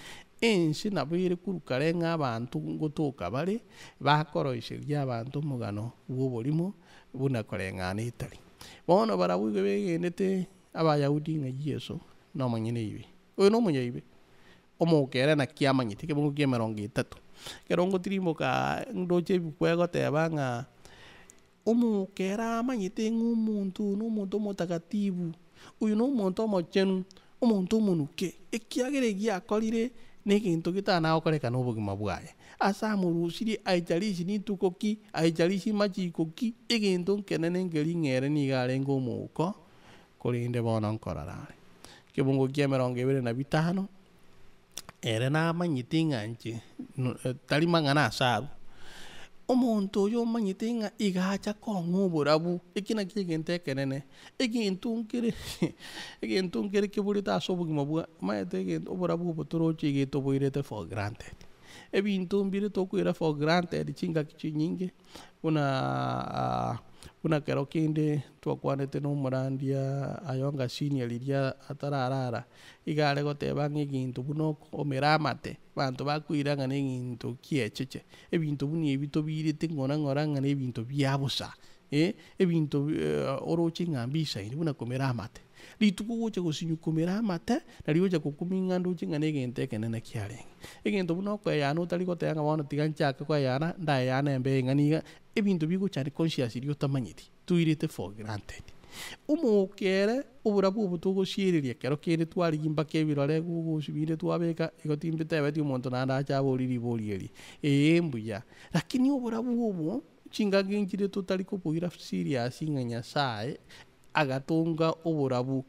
ensi nabo ere kurukare ng'abanto ngotoka bare bakoroiseria abanto omogano bwa oborimo buna koreng'ana etari bono barabwo igo begendete abayahudi ng'a Yesu nomanyene ibe oyo nomonyaibe omokere naki amanyete kebungo kia 30 kero ngotirimboka ndoche bikwegoteba ng'a omokera amanyete ng'omonto n'omonto omotakatifu oyo n'omonto omochenu omonto omonuke ekiagera giakorire negento gitanagokoreka n'obogima bwaye ase amorusirie aicharishi nituko ki aicharishi machiko ki egento nkenene ngeri ng'ere niga arenge omouko korende bono nkororare kebungo kia 25 ere namanyete ng'anche tari mang'ana asaru omonto oyo omanyete ng'a igacha kong'a oborabu eki naki egento ekenene egento nkere keburete ase obogima bwa maete egento oborabu obo toroche egento boirete for granted ebinto mbire tokoira for granted chingaki chinyinge buna kero kende twakwanete n'omorandia ayonga senior riria atararara igare goteba ng'eginto buna omeramate banto bakwira ng'a n'eginto kiecheche ebinto buna ebi tobirete ng'ora ng'a n'ebinto biabusa ebinto oroche ng'a mbisaini buna komeramate rituko gocha gosinyuka omeramate nari gocha gokumia ndoche ng'a n'egento ekenene kiarenge egento buna okoyana otari goteba ng'a bono tiga nchake koyana ndayana embe ng'aniga ebinto bigochani conscious ria otamanyeti tuirete for granted omokere oborabu obo togosiereria kero kende twarigia mpaka ebirore gogosibire twabeka igotimbete ebeti omonto nanda achaboriri borieri mbuya lakini oborabu obo chingaki nchire totari koboira serious ng'a Nyasaye agatonga oborabu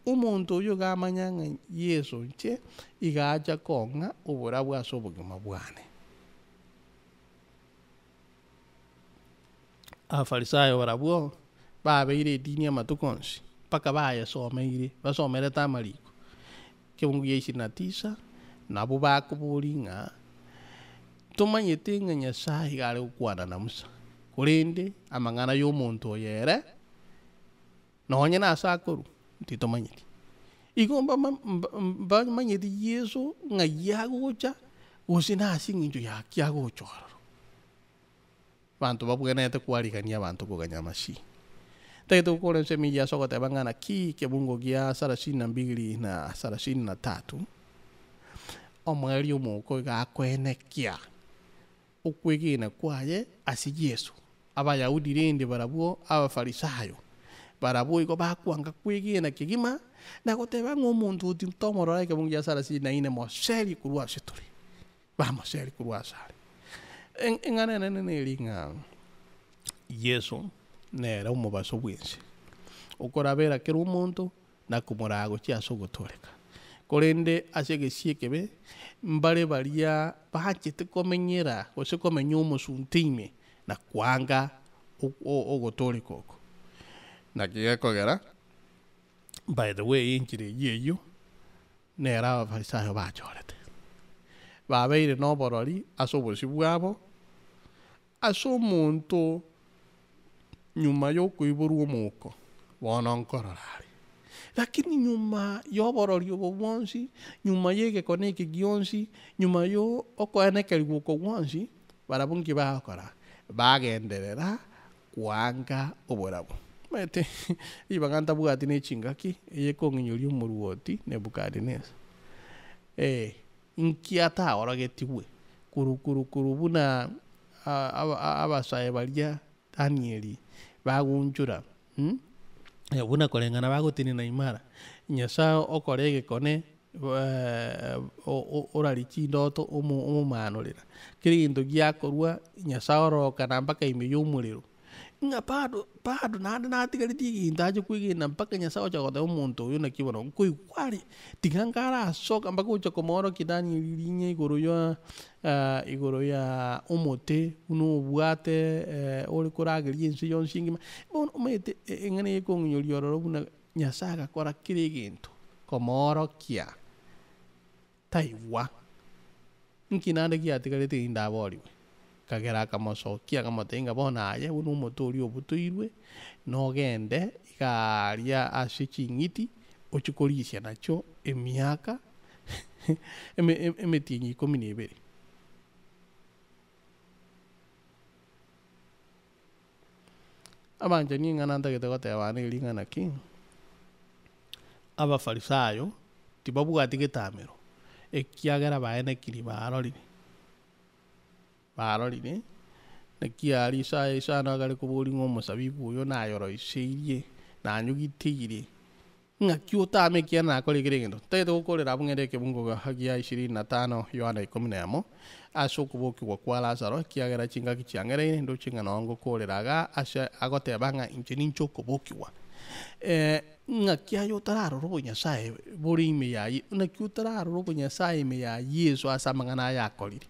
omonto oyo gamanya ng'a Yesu nche igacha kong'a oborabu ase obogima bwane abafarisayo barabwo babeire edini amatuko onsi mpaka bayesomeire basomerete amariko kebungu ya 29 nabo bakobori ng'a tomanyete ng'a Nyasaye gare gokwana na Musa korende amang'ana y'omonto oyo ere nonye nase akoru ntitomanyeti igo mbamanyeti Yesu ng'a yagocha gose nase eng'encho yaki agochorora banto babwenete kwarigania abantu koganya amasi taito gokora ensemi yasogoteba ng'ana ki kebungo gia 32 na 33 omweri omoko gakwenekia okwegena kwaye ase Yesu abayahudi rende barabwo abafarisayo barabwo igo bakwanga kwegena kigima na goteba ng'omonto oti tomorora kebungo gia 34 moseri kurwa seturi bamoseri kurwa sare eng'ana enene neri ng'a Yesu nere omobaso bwensi okorabera kero omonto nakomorago chiase ogotoreka korende ase egesie kebe mbare baria bachete komenyera gose komenya omosunte ime na kwanga ogotoreka oko naki gekogera by the way enchire yeyo nere abafarisayo bachorete babeire n'oborori ase obosi bwabo ase omonto nyuma y'okoiborwa omoko bono nkororare lakini nyuma y'oborori obo bwonsi nyuma y'egekone eki gionsi nyuma yo okoenekerigwa oko gwonsi barabwo nki bagokora bagenderera kwanga oborabu mete ibaganta bwati n'echingaki eyekong'inyoria omoruoti Nebukadneza nkiata oragetiwe kuru buna abasaye baria Danieli bagunjura buna korengana bagotini na imara Nyasaye okore egekone orarichi ndoto omomanurira kiri gintu giakorwa Nyasaye orokana mpaka ime y'omorero nga bado natigari tigintaje kwigina mpaka nyasaye chakota umuntu uyu nakibona kwari tigangara soka mpaka ucha komoro kidani linye igoro ya umuti uno bwate uri kuragiri insi yonshingi bon umete ngane yekongnyori yororo buna nyasaye akakora kiri gintu komoro kia taiwa nkinande kiatigari tigindaboriwe kagera kamocokia kamotenga bona aye bunu muturi obutuirwe nogende ikaria ase ching'iti ochikorisia nacho emiaka emetinyi 12 abanje ning'ana ntagete gotebana ering'ana ki abafarisayo tibabwati getamero ekiagera baenekiri barorire nakiari isano agare kuburi ng'omosabibu oyo nayoroiseirie nanyugitiire ng'aki otame kia nakoregere gento tagete gokorera bung'ende ekebungo hagia 25 Yohana 11 ase okobokigwa kwa Lazaro kiagera chingaki chiang'ereire ndo ching'ana ngokoreraga ase agoteba ng'a inche ninche okobokigwa ng'aki aye otararora obonyasaye bore ime yaye naki otararora obonyasaye ime ya Yesu ase amang'ana aya akorire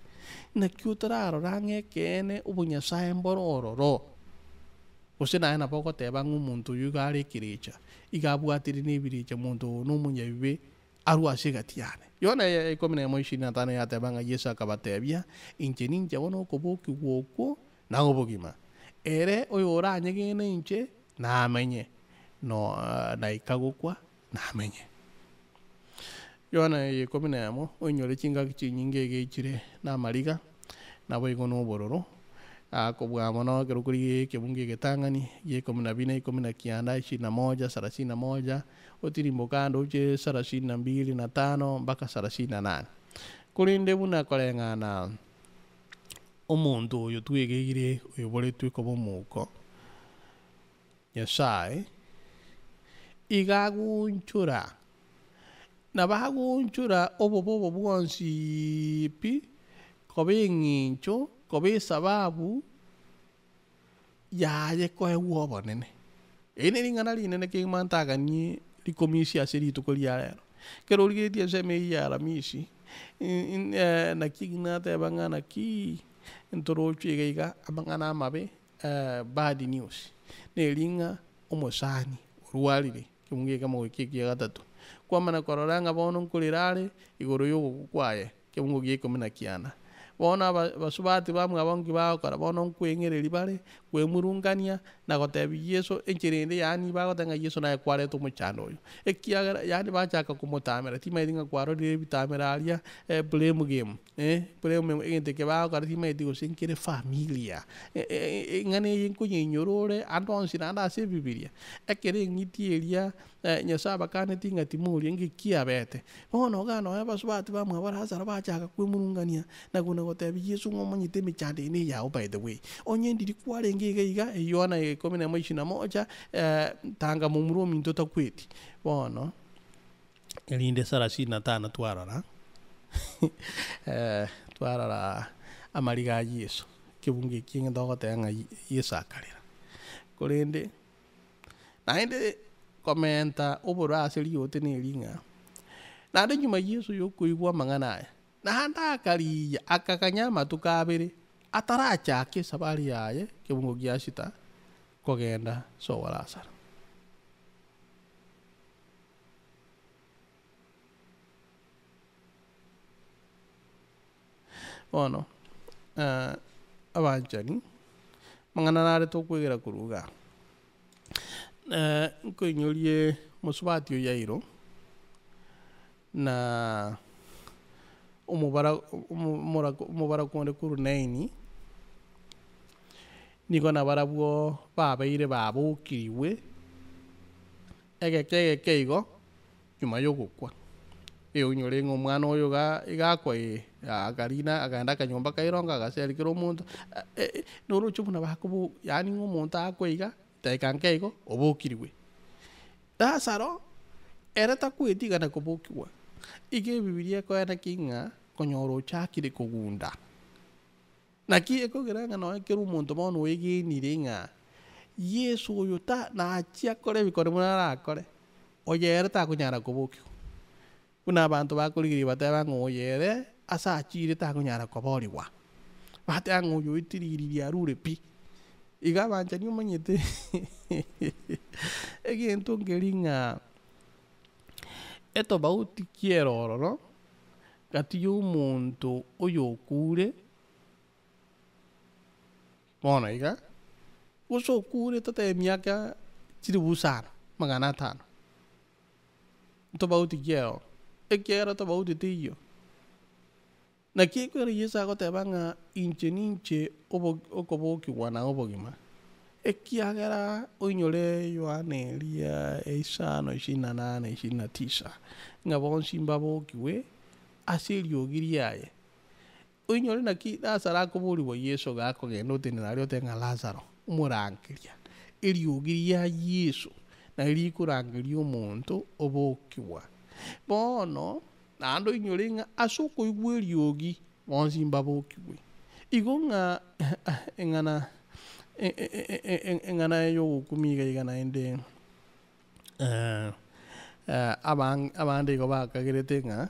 naki otararora ng'ekene obonyasaye mborororo gose naye nabo ogoteba ng'omonto oyo iga are ekerecha iga abwatire na ebirecha monto oyo na omonyabibe arwa ase egati yane Yohana 11:25 yateba ng'a Yesu akabatebia inche ninche bono okobokigwa okwo na obogima ere oyo oranyegene inche namenye no naika gokwa namenye Yohana 11 onyore chingaki chinyinge egeichire na amariga nabo igo na obororo akobwa mono kero kuri kebunge getang'ani ye 12 21 31 otirimbo kando uche 32 na 5 mpaka 38 kurinde buna koreng'ana omonto oyo twegeire oyo boretwe koba omuko Nyasaye igagunchura nabagunchura obobo bwonsi pi koba eng'incho koba esababu yaye koewa obonene eri ring'ana rinene kegimantaganie rikomisia ase rituko ria rero kero rigetie ensemo eye ya aramisi naki nateba ng'a naki ntorochwa iga amang'ana amabe bad news neri ng'a omosani orwarire kebunge ekemo kia gatatu kwamana korora ng'a bono nkorera igoro ya ogokwa kebungo gia 14 bono basubati bamwe abongi bagokora bono nkweng'ereri bare kwemurungania na gotebi Yesu encherende yani bagotenga Yesu naye kwareta omochando oyo ekiagera yani bachaka komotamera timaiti ng'a kwarorire ebitamera aria blame game blame egente eke bagokora timaiti gose nkere familia ng'ana eye nkonyenyorore ande onsi naende ase ebibiria ekere eng'iti eria Nyasaye abakaneti ng'a timoria ngekiabete bono gana oye basubati bamwe barasara bachaka kwemurungania naguna gotebi Yesu ng'omonyete emechando ene yao by the way onye ndiri kwarenge iga Yohana 11:21 tanga mumuro minto takweti bono erinde 35 twarora twarora amariga ya Yesu kebunge kinga dogotenga Yesu akarira korende naende komenta obora ase riote nering'a nande nyuma Yesu yokoigwa amang'ana aya nanda akariya akakanya tukabere atarachake sabari yaye kebungo gia sita kogenda sowa Lazaro bono abanchani mang'ana nare tokwegera kuruga nkoinyorie musubati oyairo na omobara konde kuru 9 nigo nabarabwo babaire babukiriwe egeke igo nyuma yogokwa eonyore ng'omwana oyo igakwa agarina agenda akanyomba kaironga agaserikera omonto noroche buna bakobo yani ng'omonto akoiga taika igo obukiriwe Lazaro ere takwetiga na kobokigwa ige ebibiria ekoena king'a konyora ochakire kogunda naki ekogera ng'a noe kero omonto bono oegenire ng'a Yesu oyo ta na achia kore bikore muna akore oyere ta kunyara kubukio kuna abantu bakurigiri bateba ngoyere asa achire ta kunyara koboriwa bate ngoyo itiriri arure pi iga banja ni umanyete egento ngeringa eto bauti kieroro no gati y'omuntu oyo okure bona iga uso okure tote miaka chiri busana 500 to bauti kiero ekiero to bauti tiyo na kikwere yesa gotebanga inche okoboki wana obogima ekiagera oinyore Yohana Elia 5:28-29 ngabonsi mbabokiwe asiriogiriaye oinyore naki Lazaro akoboriwa Yesu gakogenda otenera otenga Lazaro umurangiria eriogiria Yesu na erikurangiria omonto obokiwa bono nando inyore nga asoko igweriogi bonsi mbabokiwe igonga engana yo gukumiga igana ende abandi go bakagirete nga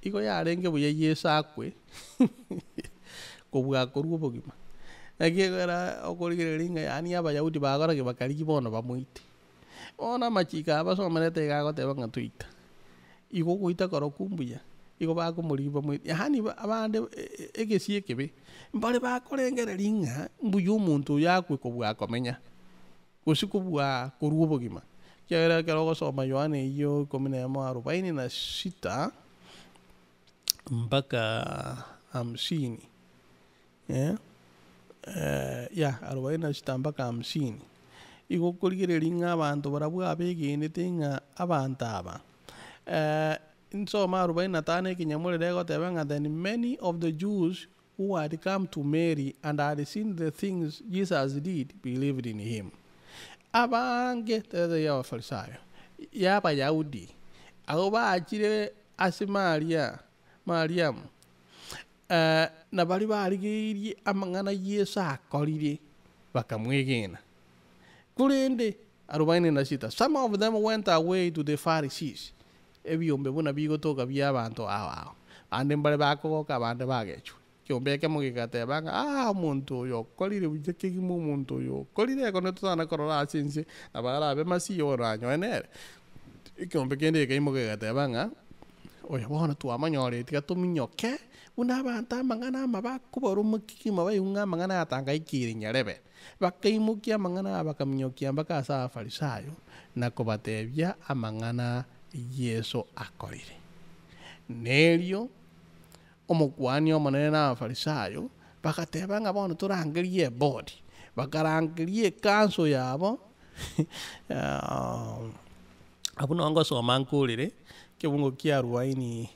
igo yarenge buye Yesu akwe kobwa koruo bogima agegera okorigerelinga yani abayahudi bagorage bakarigi bono bamuite ona machika abasomerete gagoteba nga tuita igo guita koro kumbuya igo bakumuriba bamuite yani abande egesie kebe mbale bakorengerelinga mbuyo omuntu yakwe kobwa komenya gusikobwa koruo bogima kera gosoma Yohana iyo 46 mpaka 50 46 mpaka 50 igo kurigerelinga abantu barabwa begenete nga abantu aba insoma 45 kinyamurire goteba nga then many of the Jews who had come to Mary and had seen the things Jesus did believed in him. Abange tete ya Farisayo ya Bayahudi abo baakire ase Mariam na bali barigirie amang'ana Yesu akorire bakamwegena kurende 46 some of them went away to the Pharisees ebiombe buna bigotoka by'abantu abo ande mbale bakogoka abande bagechwe kiombeke mugigatebanga omuntu oyo korire bujekegimo omuntu oyo korire kono tutana korora asinse abarabe masiyo oranyoenere ikiombe kende kaimugigatebanga oyo bona twamanyorete gatuminyoke una abantu amang'ana amabakubora omukikima bayunga amang'ana atanga ikiri nyarebe bakaimukia amang'ana bakaminyokia mpaka asa Farisayo nakobatebia amang'ana Yesu akorire neryo omukwani omonene n'Abafarisayo bakatebanga bono turangerie bodi bakarangerie kanso yabo abuno ngosoma nkurire kibungo kia 47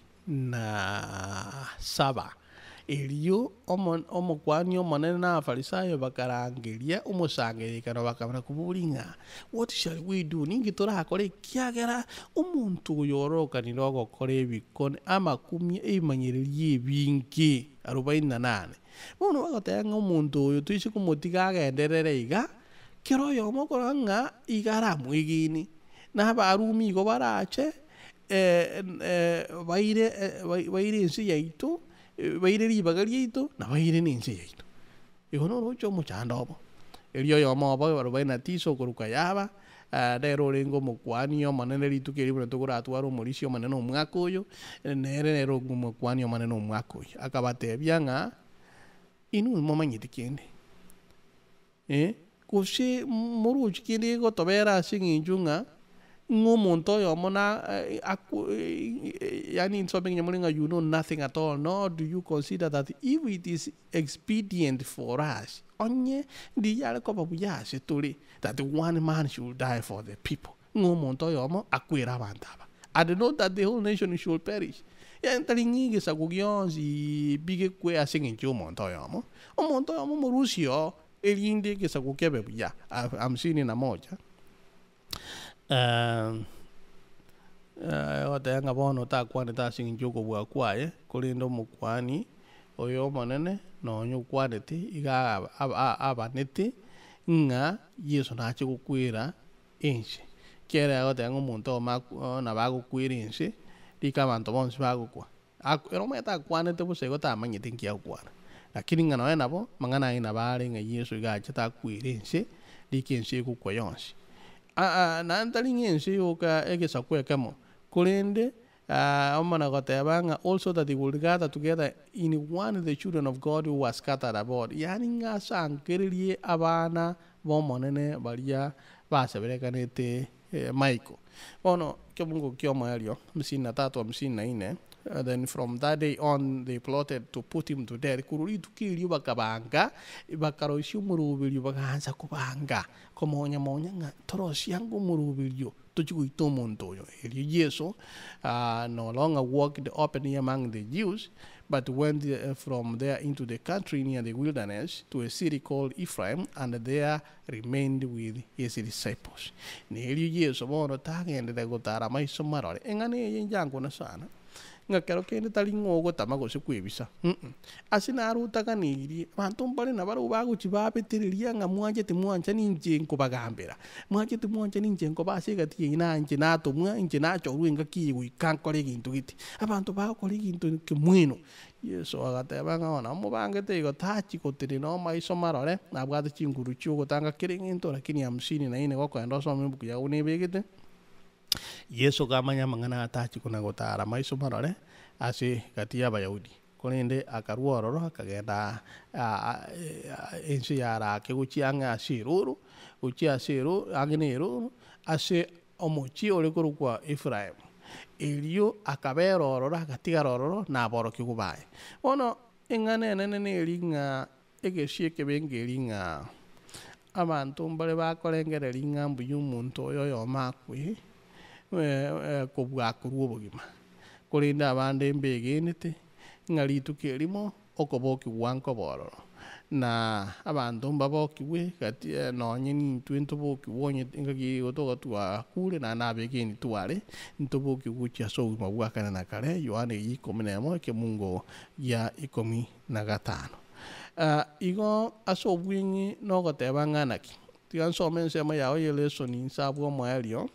eliyo omukwani omonene n'Abafarisayo bakarangeria omusangerikano bakamana kuburinga what shall we do ningi turakore kiagera omuntu oyorokanire ogokora ebikone amakumi ebimanyereria ebingi 48 bono bagotenga omuntu oyo tuisi kumutiga agenderere iga kero yomo koranga igara mwigini n'abarumi igo barache baire ensi yaitu baire ribaga ryaitu na baire n'ensi yaitu igo no rocho omochando obo erio yomo obo 49 okuruka yaba rero orengo omokwani omonene rituko erio buna togoratwara omorisi omonene omwaka oyo nere rero omokwani omonene omwaka oyo akabatebia ng'a inwe momanyete kende gose moruchi kende gotobera ase eng'encho ng'a ng'omonto oyomo yani nsome nyamulinga you know nothing at all nor do you consider that if it is expedient for us onye ndiyare koba buyase tuli that one man should die for the people ng'omonto oyomo akwera abantu aba and not that the whole nation should perish yantalingi sagugionzi bige kwe ase eng'encho omonto oyomo morusio elinde gesagukebe buya 51 otenga bono takwani tasing'encho okobua kwaye korende omokwani oyo omonene nonye okwanete iga abanete nga Yesu na chikukwira ensi kera agote ngomuntu na bagukwira ensi dikabantu bonsi bagukwa erometa kwanete busego tamanyite nkia kwana lakini ngana wena bo mangana ina bale nga Yesu gacha takwira ensi dikensi kukwa yonsi na ntalinga ensi yoka egesa kwekamo kulende omana gotebanga also that they will gather together in one of the children of God who was scattered abroad yani nga sankererie abana bomonene baria baseberekanete Michael ono kebungo kiomo elio 53-54 then from that day on they plotted to put him to death kururi tukiri bakabanga bakaroshi murubiri bakaanza kubanga komonya nga toroshi yangu murubiri tuchikuito muntu yo Yesu no longer walked openly among the Jews but went from there into the country near the wilderness to a city called Ephraim and there remained with his disciples. Ni Yesu bono tagende gutara maiso marore engane yenjango na sana nga kero kende talingo go tamago se kwebisa asinaru takaniri bantu mbale na baru bagu chibapeteriria nga mwanje timwanje ninje nkubagambira mwanje timwanje ninje nkobasiga tina nje nato mwa nje nacho ruinga kiwi kankore gintu giti abantu bakore gintu kimwino Yesu agatebanga ona mubangete igo tachi kotiri no maiso marore nabwate chinguru chugo tanga kiringinto lakini 54 go kwenda so mbuku ya unebegete Yesu kamanya mangana atachi kuna gotara maiso marore ase katia bayahudi konende akaruororo akagenda ensi yara keguchianga asiruru uchi asiru agneru ase omochi orekuru kwa Ephraim elio akaberororo akatigarororo na boro kigubaye ono engane nene elinga egeshike bengelinga abantu mbale bakolengerelinga mbuyu muntu oyo makwi kobwakuru obugima kulinda abande mbegenete ngalitu kelimo okoboki wanko bororo na abantu mbabokiwe kati nonye ni twento boki wonye ngagi otoga twa kule na nabegeni twale ntoboki gucha so mabwakana na kale Yohana 10 ke mungo ya 15 igo aso bwingi no gotebanga naki tigan so mensema yawo yeleso ni sabu mo elio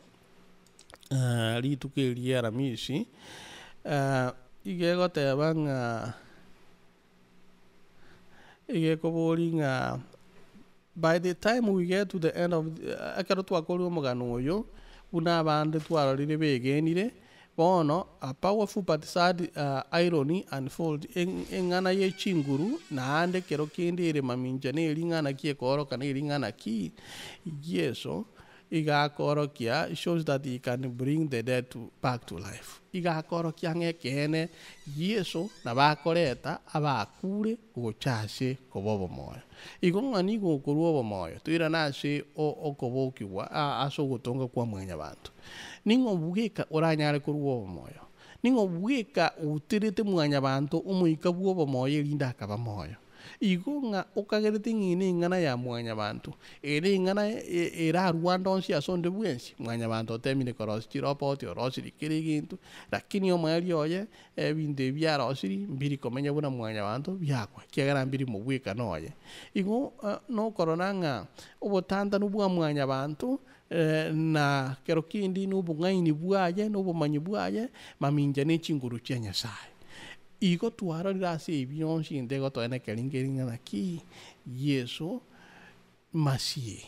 litukelia ramisi igegotebanga igekobolinga by the time we get to the end of akaro twakolu mugano oyo una bande twarorire begenire bono a powerful but sad irony unfold engana ye chinguru na ande kero kindire maminja ne lingana kie koro kana lingana ki Yesu iga korokia shows that he can bring the dead back to life. Iga korokia ngekene Yesu na bakoreta abakure gochase kobobo moyo. Igo ngani go kurubo moyo. Tuira nase okobokiwa aso gutonga kwa mwanya bantu. Ningo bugeka oranyare kurubo moyo. Ningo bugeka utirite mwanya bantu umuika buobo moyo linda akaba moyo. Igo nga okagerete ngine ngana ya mwanya bantu ere ngana era Rwanda onsi asonde bwensi mwanya bantu temine koros chiropoti orosiri kirigintu lakini omwali oye ebinde byara osiri mbiri komenya buna mwanya bantu byakwa kiagara mbiri mubwika noye igo no korona nga obotanda nubwa mwanya bantu na kero kindi nubungaini bwaye nubumanyi bwaye maminja ne chinguru cha Nyasaye igo twarorira se byonshi indego to ene kelingeringa naki Yesu masie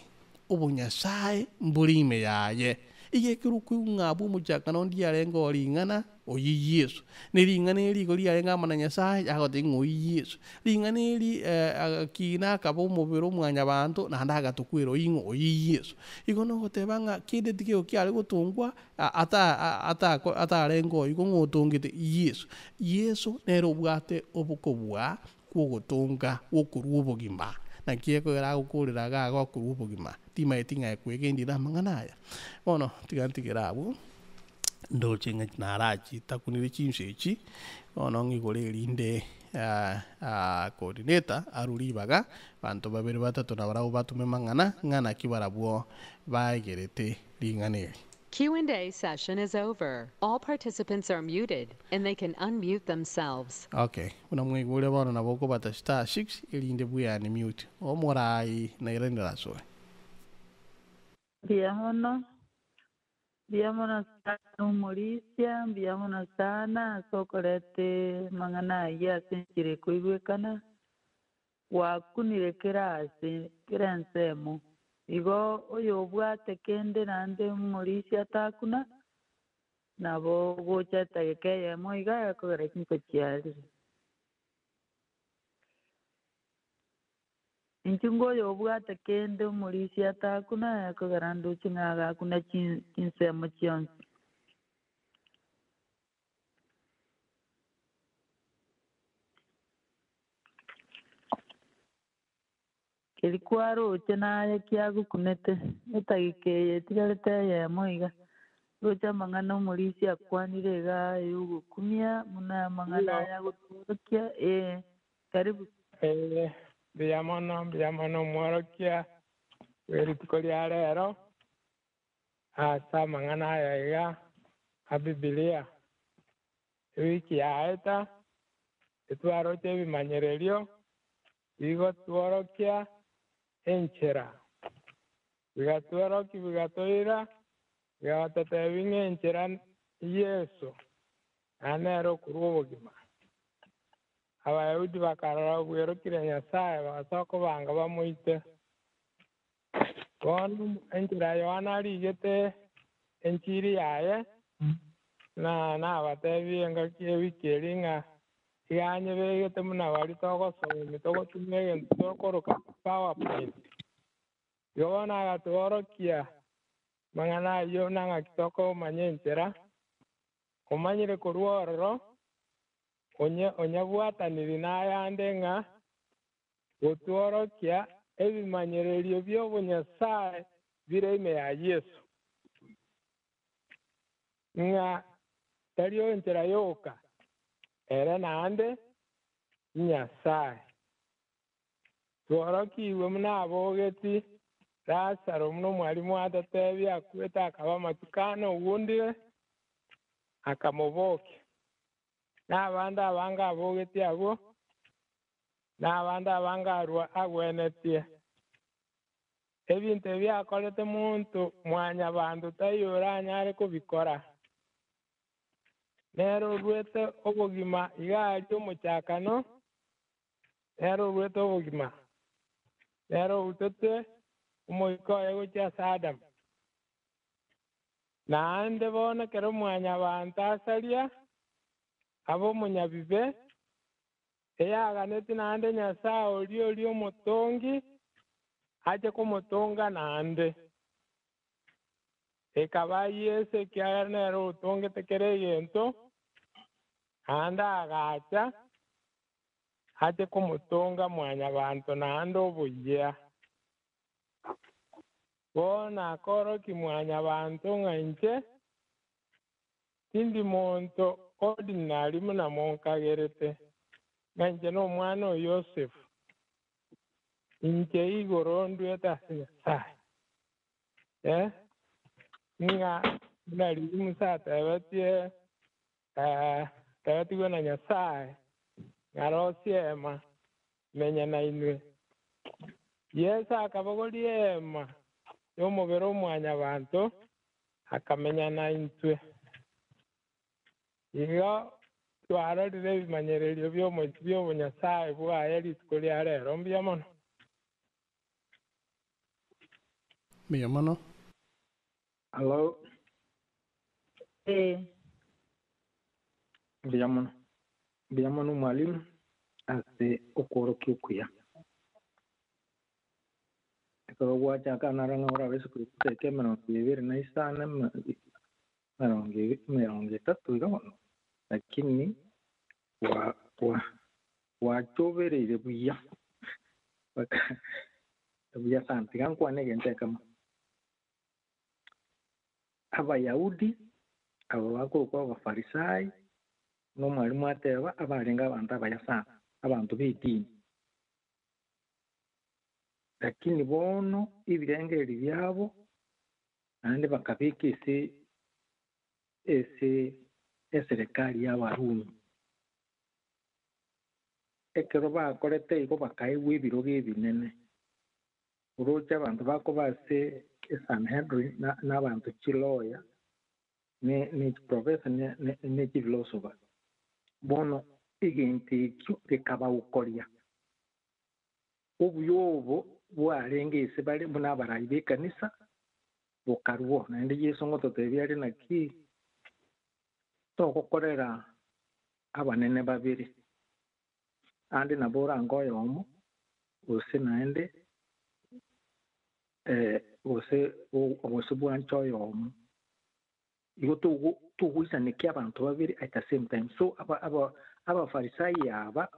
obunyasaye mbulime yaye ige kiruku ngabu mujaka no ndiarengo lingana oyi Yesu nilingana eligo liarenga mana Nyasaye agote ngoyi Yesu lingana eli kina kabo mubiro mwanya bantu na ndaga tukwiro ingo oyi Yesu igo no gotebanga kide tikio kyale gutungwa ata rengo igo ngotungite Yesu nero bwate obukobwa kugutunga okurubo gimba na kieko era gukurira gago okurubo gima tima etinga ekwegendira manganaya ono tigantigirabu ndochenga narachi takunire chinsechi ono ngigore linde coordinator arulibaga bantu babiri batatu na barabo batume mangana ngana kibarabwo bagerete linganeri. Q&A session is over. All participants are muted and they can unmute themselves. Okay. Una mwigule bono na boko bata star 6 ilinde buya ni mute. Omorai na irende la sore. Biamono sana umulisia, biamono sana sokolete mangana ya senchire kuibwekana wakunire kirasi kirensemo igo oyo obwate kende nande umulisia takuna nabo gochata gekeyemo iga yakogera kinko chiarire inchungo oyo obwate kende umulisia atakuna yakogera nduchi ng'aga kuna chinsemo chionsi kilikwaro naye kiagukunete etagikeye tigarete yemo iga gocha mang'ana umulisia akwanire iga yugukumia muna mang'ana yaguturukia karibu biamono mworokia werituko ria rero asa mang'ana yaiga a bibilia wiki yaeta etwaroche ebimanyererio igo tworokia enchera bigatoira bigatatebia ng'enchera Yesu anero kurwa obogima abayahudi bakarora bwerokire Nyasaye bagasoka banga bamoite bono enchera Yohana arigete enchiri yaye nabatebie engaki ewiki eri ng'a iganye begete muna bari togosoma togotumia egento tokoroka PowerPoint igo bono agatworokia mang'ana ayio nang'aki tokomanya enchera omanyire korwa ororo onyabwataniri n'ayande ng'a gotworokia ebimanyererio bia obonyasaye bire ime ya Yesu ng'a tario enchera yoka ere nande Nyasaye tworokiwe muna abogeti Lazaro muno mwalimu atatebia akwete akaba matukano owundire akamobokia n'abandi abanga abogeti abo n'abandi abanga agwenetie ebintu ebyakorete muntu mwanya bantu tayore anyare kubikora nero rwete obogima igari omochakano nero rwete obogima nero utete omoiko egocha Adam naende bono kero mwanya bantu asaria abo munyabibe eyaganeti naende Nyasaye oli omotongi ache kumutunga naande ekaba Yesu ekiagera nero otongete kere egento ande agacha ache kumutunga mwanya bantu naande obuya bona akoroki mwanya bantu ng'anche tindi muntu ordinary muna monkagerete ng'anche n'omwana o Yosefu inche igoro ndwete ase Nyasaye ng'a nari musatebetie tebetigwe na Nyasaye ng'arosiema menya na inwe Yesu akabogoria ema y'omubere omwanya bantu akamenya na intwe igo twarorire ebimanyererio by'obonyasaye bwaye rituko ria rero mbuya mono Hello. Biamono mwalimu ase okorokia okuya ekero gwachaka narang'ora bese kuruteka emirongo ibere na isano mirongo itatu iga bono lakini wachobereire buya buya sana tiga nkwane egento ekemo abayahudi abo bakorokwa abafarisayo n'omwalimu ateba abarenga abantu abaya sana abantu b'edini lakini bono ebirengeri byabo naende bakabika eserikali y'abarumi ekero bakorete igo bakaewa ebirogo ebinene urucha abantu bako base Sanhedrin n'abantu kiloya ne professor ne philosopher bono igente ekyo tekabawukolya obuyobo bwarengese bali munabarayi b'ekanisa bukarwo naende Yesu ngo totebyari naki tokokorera abanene babiri andi nabora ngoyo omo ose naende ose bwanchoyo omo igo tuguisane ki abantu babiri at the same time. So abafarisayi aba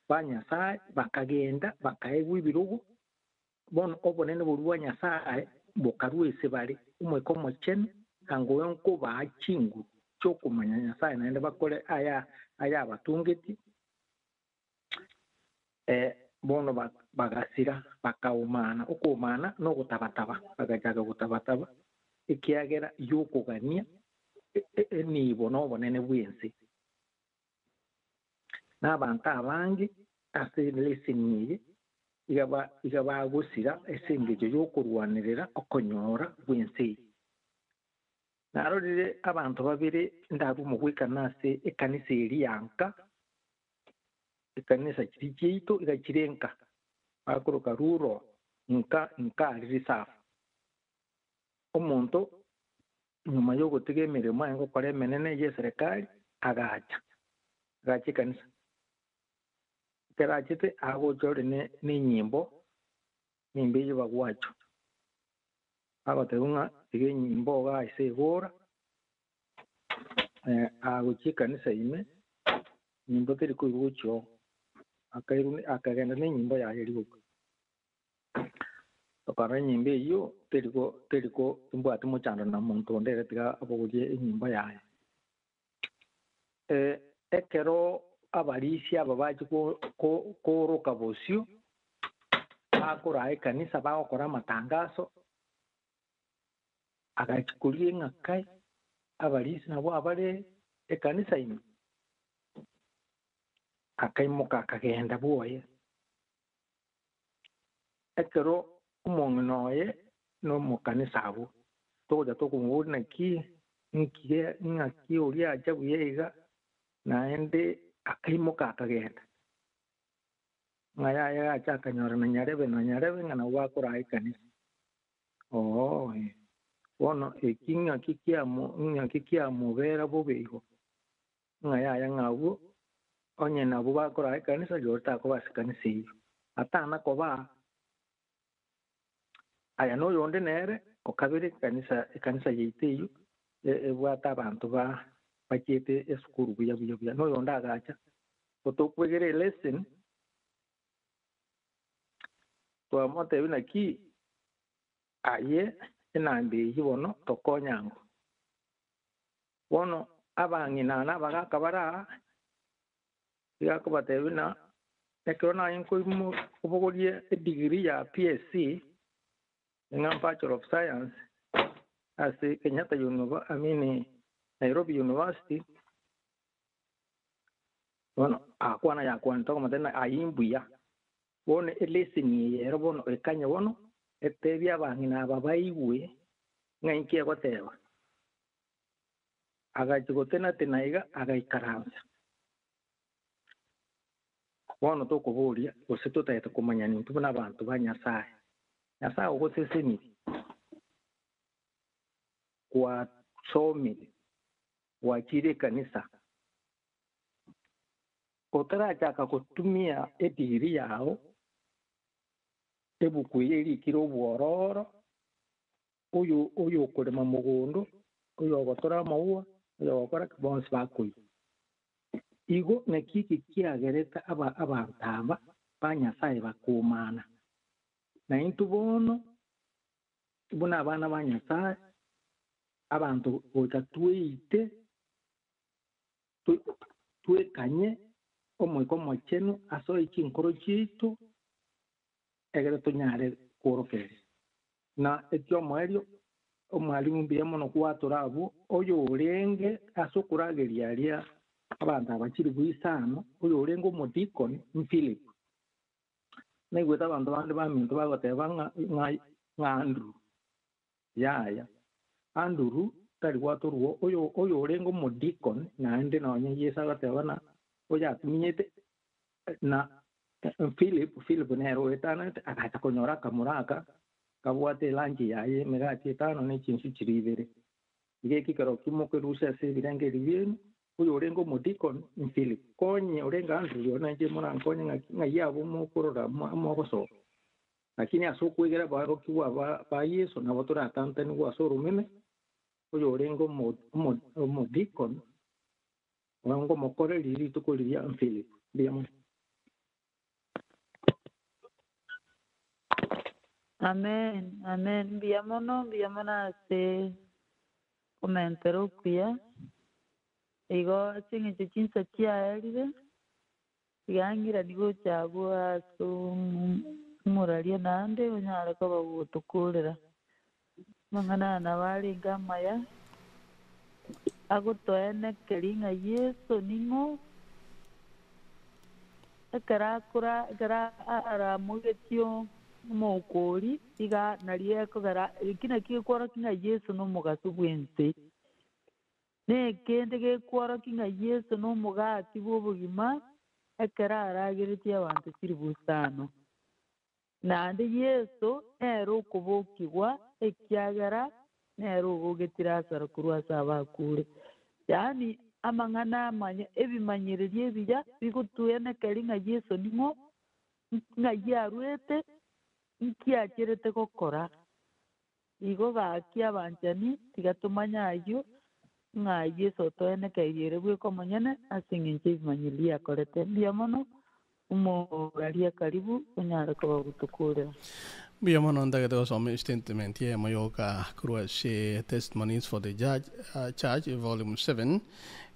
banyasaye bakagenda bakaegwa ibirugu bono obonene buri bwa nyasaye bukarwese bari umwe ko chene kango yonko bachingu cyo kumanya nyasaye naende bakore aya abatungeti bono bagasira bakaumana ukumana no gutabataba bagajaga gutabataba ikiagera yokugania nibo no bonene bwensi n'abantu abangi aselesinyiye igaba gusira esengejo yokurwanirira okonyora bwensi narorire abantu babiri ndabu mugwikanase ekanisa eriyanka ekanisa kirikito igakirenka bakuruka ruro nka risafu omuntu nyuma yo gutega emirimo yango kora emenene y'eserikali agacha ekanisa kerachite agochore n'enyimbo y'abagwacho agotegunga tige nyimbo gaise igora agochikanisa ime nyimbo teri kuigocho akagenda n'enyimbo yayo eribuka okara nyimbo iyo teriko tumbwate muchando na muntu ndere tiga abogorie enyimbo yayo ekero abarisi aba baje koroka bosio bakora ekanisa bagokora amatangazo agachikurie ng'akai abarisi nabo abare ekanisa ime akaimuka akagenda boye ekero umuntu noye no mukanisa abo toja tokumubona ngaki uri aja buyega naende akaimuka akagenda ngaya acha akanyora na nyarebe ngana wakora ikanisa bono ngaki mubera bubeigo ngaya ngabo onye nabo bakora ikanisa jota ko basikanisa iyo atana ko ba aya no yonde nere okabere ikanisa yiteyo ebwata abantu bakete esukuru buya no yonda agacha otokwegere lesson to amote binaki aye enambe yibono tokonyango bono abangina bagakabara yakobate ekirona inko kubogorie degree ya PSC in Bachelor of Science at Kenyatta Nairobi University. Bueno, akwana ya kwanto kama tena ayimbuya. Bono elesini yero bono ekanya bono etebya bangina babayiwe ngainkia goteba. Agachigotena tenaiga agaikaranza. Bono tokubulia oseto taita kumanya nintu n'abantu banyasaye. Nyasaye ogoseseni kwa somi wakire kanisa otarachaka kutumia ediri yao ebukuye erikiro bwororo uyu kurema mugondo uyu ogotora maua uyu ogokora kibonsi bakuye igo nekiki kiagereta abantu aba banyasaye bakumana na intu bono buna abana banyasaye abantu boja tweite twekanye omweko mocheno aso ikinkoro chitu egere tunyare korokere na etyo mwario omwalimu mbiyemo no kwatura abo oyo urenge aso kurageria aria abantu abakiri bwisano oyo urenge omodikoni Philip ne gweta bantu bandi bamintu bagoteba ng'anduru yaya anduru tari gwatũrwo ũyũ ũrĩ mũdikon naende nonye Yesu agoteba na ũyũ atuminyĩte na Philip nero etana akacha kũnyora kamũraka kabwate lanji yaye migati etano ne chinsu chiribere igeki karo kimokerusa se birenge ribienu uyo orengo modikon in Philip konye orenga andru yona je mona konye ngayabo mo korora mo goso lakini asokuigera baro kiwa ba Yesu na botora tante ni wa soro meme uyo orengo modikon wango mokore liri tukuliria in Philip biamo. Amen, amen. Biamona se komentero kuya. Igo singe chinsa chia elide. Yangira digo chagua su muralia nande unyara kwa utukulera. Mangana na wali gamaya. Ako toene keringa Yesu ningo. Kara ara mugetio mokori iga narie kogara kina kikwara kinga Yesu no mugasu bwense ne kende ke kwara kinga Yesu no mugati bubugima ekara aragiriti abantu kiribusano nande Yesu ero kubokigwa ekyagara nero gogetira sarakurwa sabakure yani amangana amanya ebimanyirerie bija bigutuyene keringa Yesu nimo ngayarwete nkiacherete gukora igo gakia banjani tigatumanya ayo nga Yesu toene kaigere bwe komanyane asinginje manyilia korete biamono umogalia karibu unyara kwa gutukura biamono ndaga to some statement ye mayoka kruase testimonies for the church volume 7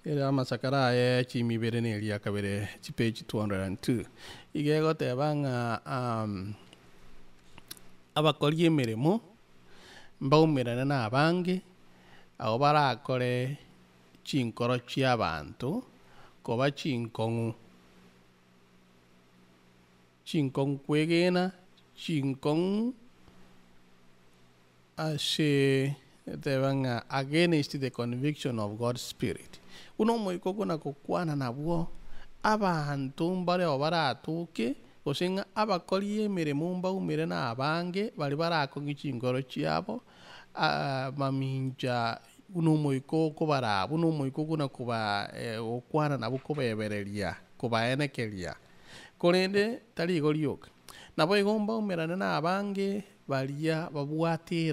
era masakara ye chimi berene lia kabere page 202 igego tebanga abakorie emirimo mbaumirane n'abange abo barakore chinkoro chiabantu koba chinkong'u kwegena chinkong'u ase tebanga against the conviction of God's spirit uno moiko kuna kokwana nabwo abantu mbare obaratuke gosinga abakorie emirimo mbaumire n'abange bari barakong'i chingoro chiabo maminja uno moiko kobarabo uno moiko kuna kuba okwana nabo kobebereria kubaenekeria korende tari igorioka nabo igomba umirane n'abange baria babwate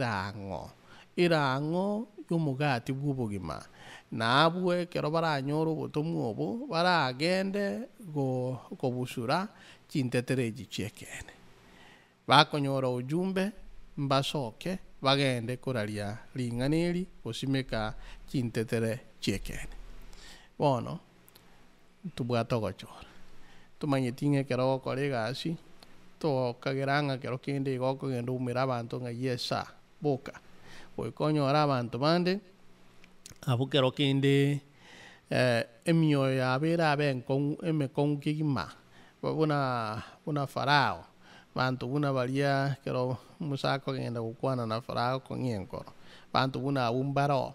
irang'o y'omugati bw'obogima nabwe kero baranyora obotomu obo baragende kobusura chintetereji chiekene bakonyora ojumbe mbasoke bagende koraria ring'aneri gosimeka chintetere chiekene bono tubwate ogochora tumanyeti ng'ekero gokora egasi tokagera ng'a kero kende igo okogenda oumera abanto ng'a yesa boka goikonyora abanto bande abo kero kende emioyo yabo erabe emekong'u kegima buna Farao bantu buna baria kero Musa akogenda gokwana na Farao kong'ia enkoro bantu buna abwo mbaro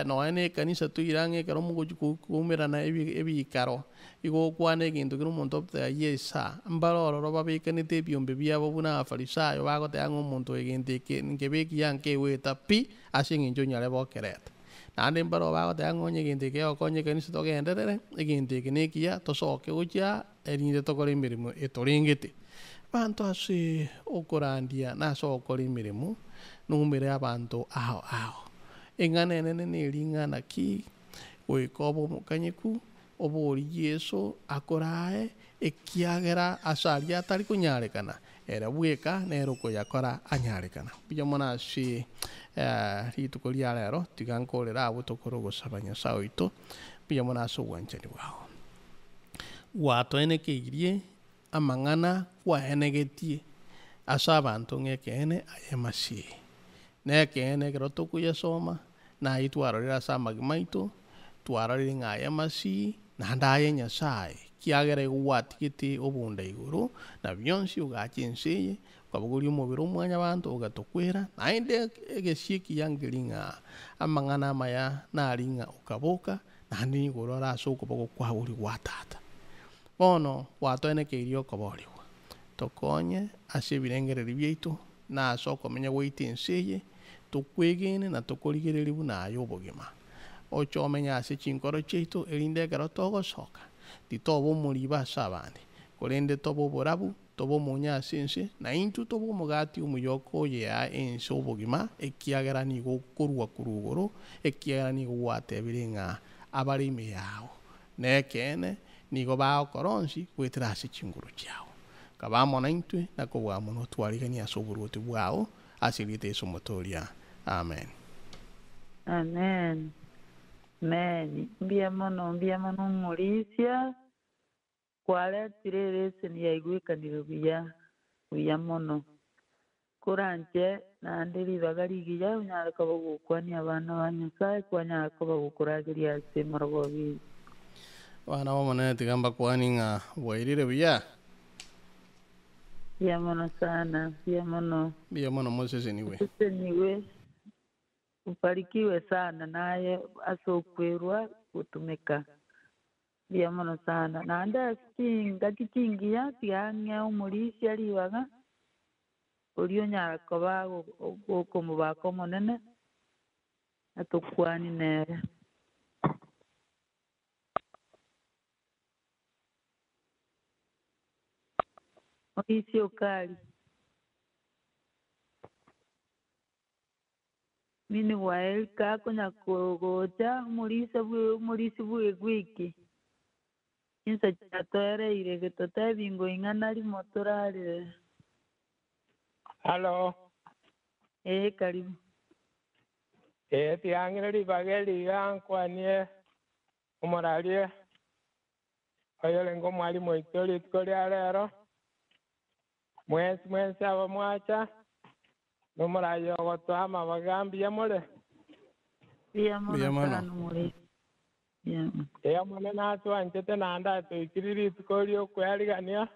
noene ekanisa tuirang'e ekero mogochikuumerana ebikaro igo okwana egento kero omonto optega yesa mbaro ororo babekanete ebiombe biabo buna Abafarisayo bagoteba ng'a omonto egento eke nkebekia nkeweta pi ase eng'encho nyare bokereta naende mbaro bagoteba ng'a onye egento eke okonya ekanisa togenderere egento eke nekiya tosoke gochia erinde tokore emeremo etorengete banto ase okorandia nase okora emeremo noumere abanto ao eng'ana enene neri ng'ana ki goika oba omokanyeku oba ori Yesu akorae ekiagera ase aria atari konyarekana ere bweka nero koyakora anyarekana buya mono ase rituko ria rero tiga nkorera abo tokora ogosaba Nyasaye oito buya mono ase obwanchani bwao gwatoenekeirie amang'ana kwaenegetie ase abanto ng'ekene ayemasi nekene ekero tokuyesoma naye twarorire ase amagi maito twarorire ng'a ayemasi naende aye Nyasaye kiagera igwatigite obunda iguru na byonsi ugachinsiye ukabuguri umubiri umwanya abantu ugatukwira nainde egesieki yangiringa amang'ana amaya naringa ukaboka nandi iguru araso ukuboko kwa uri gwatata bono watoenekeirie okoboriwa tokonye ase ebirengereri biaitu naase okomenya gwaitensiye tukwegene na tukorigereria buna aye obogima ochomenya ase chinkoro chiaitu erinde ekero togosoka titoba omoriba ase abande korende toba oborabu toba omonya ase ense na intwe toba omogati omoyoko oyea ense obogima ekiagera nigo okorwa korwa igoro ekiagera nigo gwatebire ng'a abare ime yao na ekene nigo bagokoronsi gwetera ase chinguru chiao kabamo na intwe nakobwa mono twarigania ase oboruoti bwao ase rieta Yesu Omotoria. Amen. Amen. Amen. Mbia mono Murisia. Kwaletire leseni ya igwikaniro buya mono. Kuranje nandiri bagarigiya unyareka bagukwania abana ba Nyasaye kwanyareka bagukuragiria ase morogobi. Bana bamone tigamba kwani ng'a bwairire buya. Buya mono sana, buya mono Moses niwe. Niwe. Ubarikiwe sana naye asokwerwa kutumika. Buya mono sana. Nanda ngakikingia tiange omulisi aliwaga. Olio nyareka bagukumuba monene. Atukwani nere. Oisi okali. Mini wael kako nyakogocha mulisi bwegwiki. Insa chatore ire getote bingo ingana limotorare. Halo. Karibu. Tiangire bageli yankwanie umaralie. Oyole ngo mwalimu itori tukori alero. Mwezi aba mwacha. Numarayo gotama bagambi yamole. Buya mono muri. Ya mone na twa ntete nanda to ikiriri tukori okwerigania.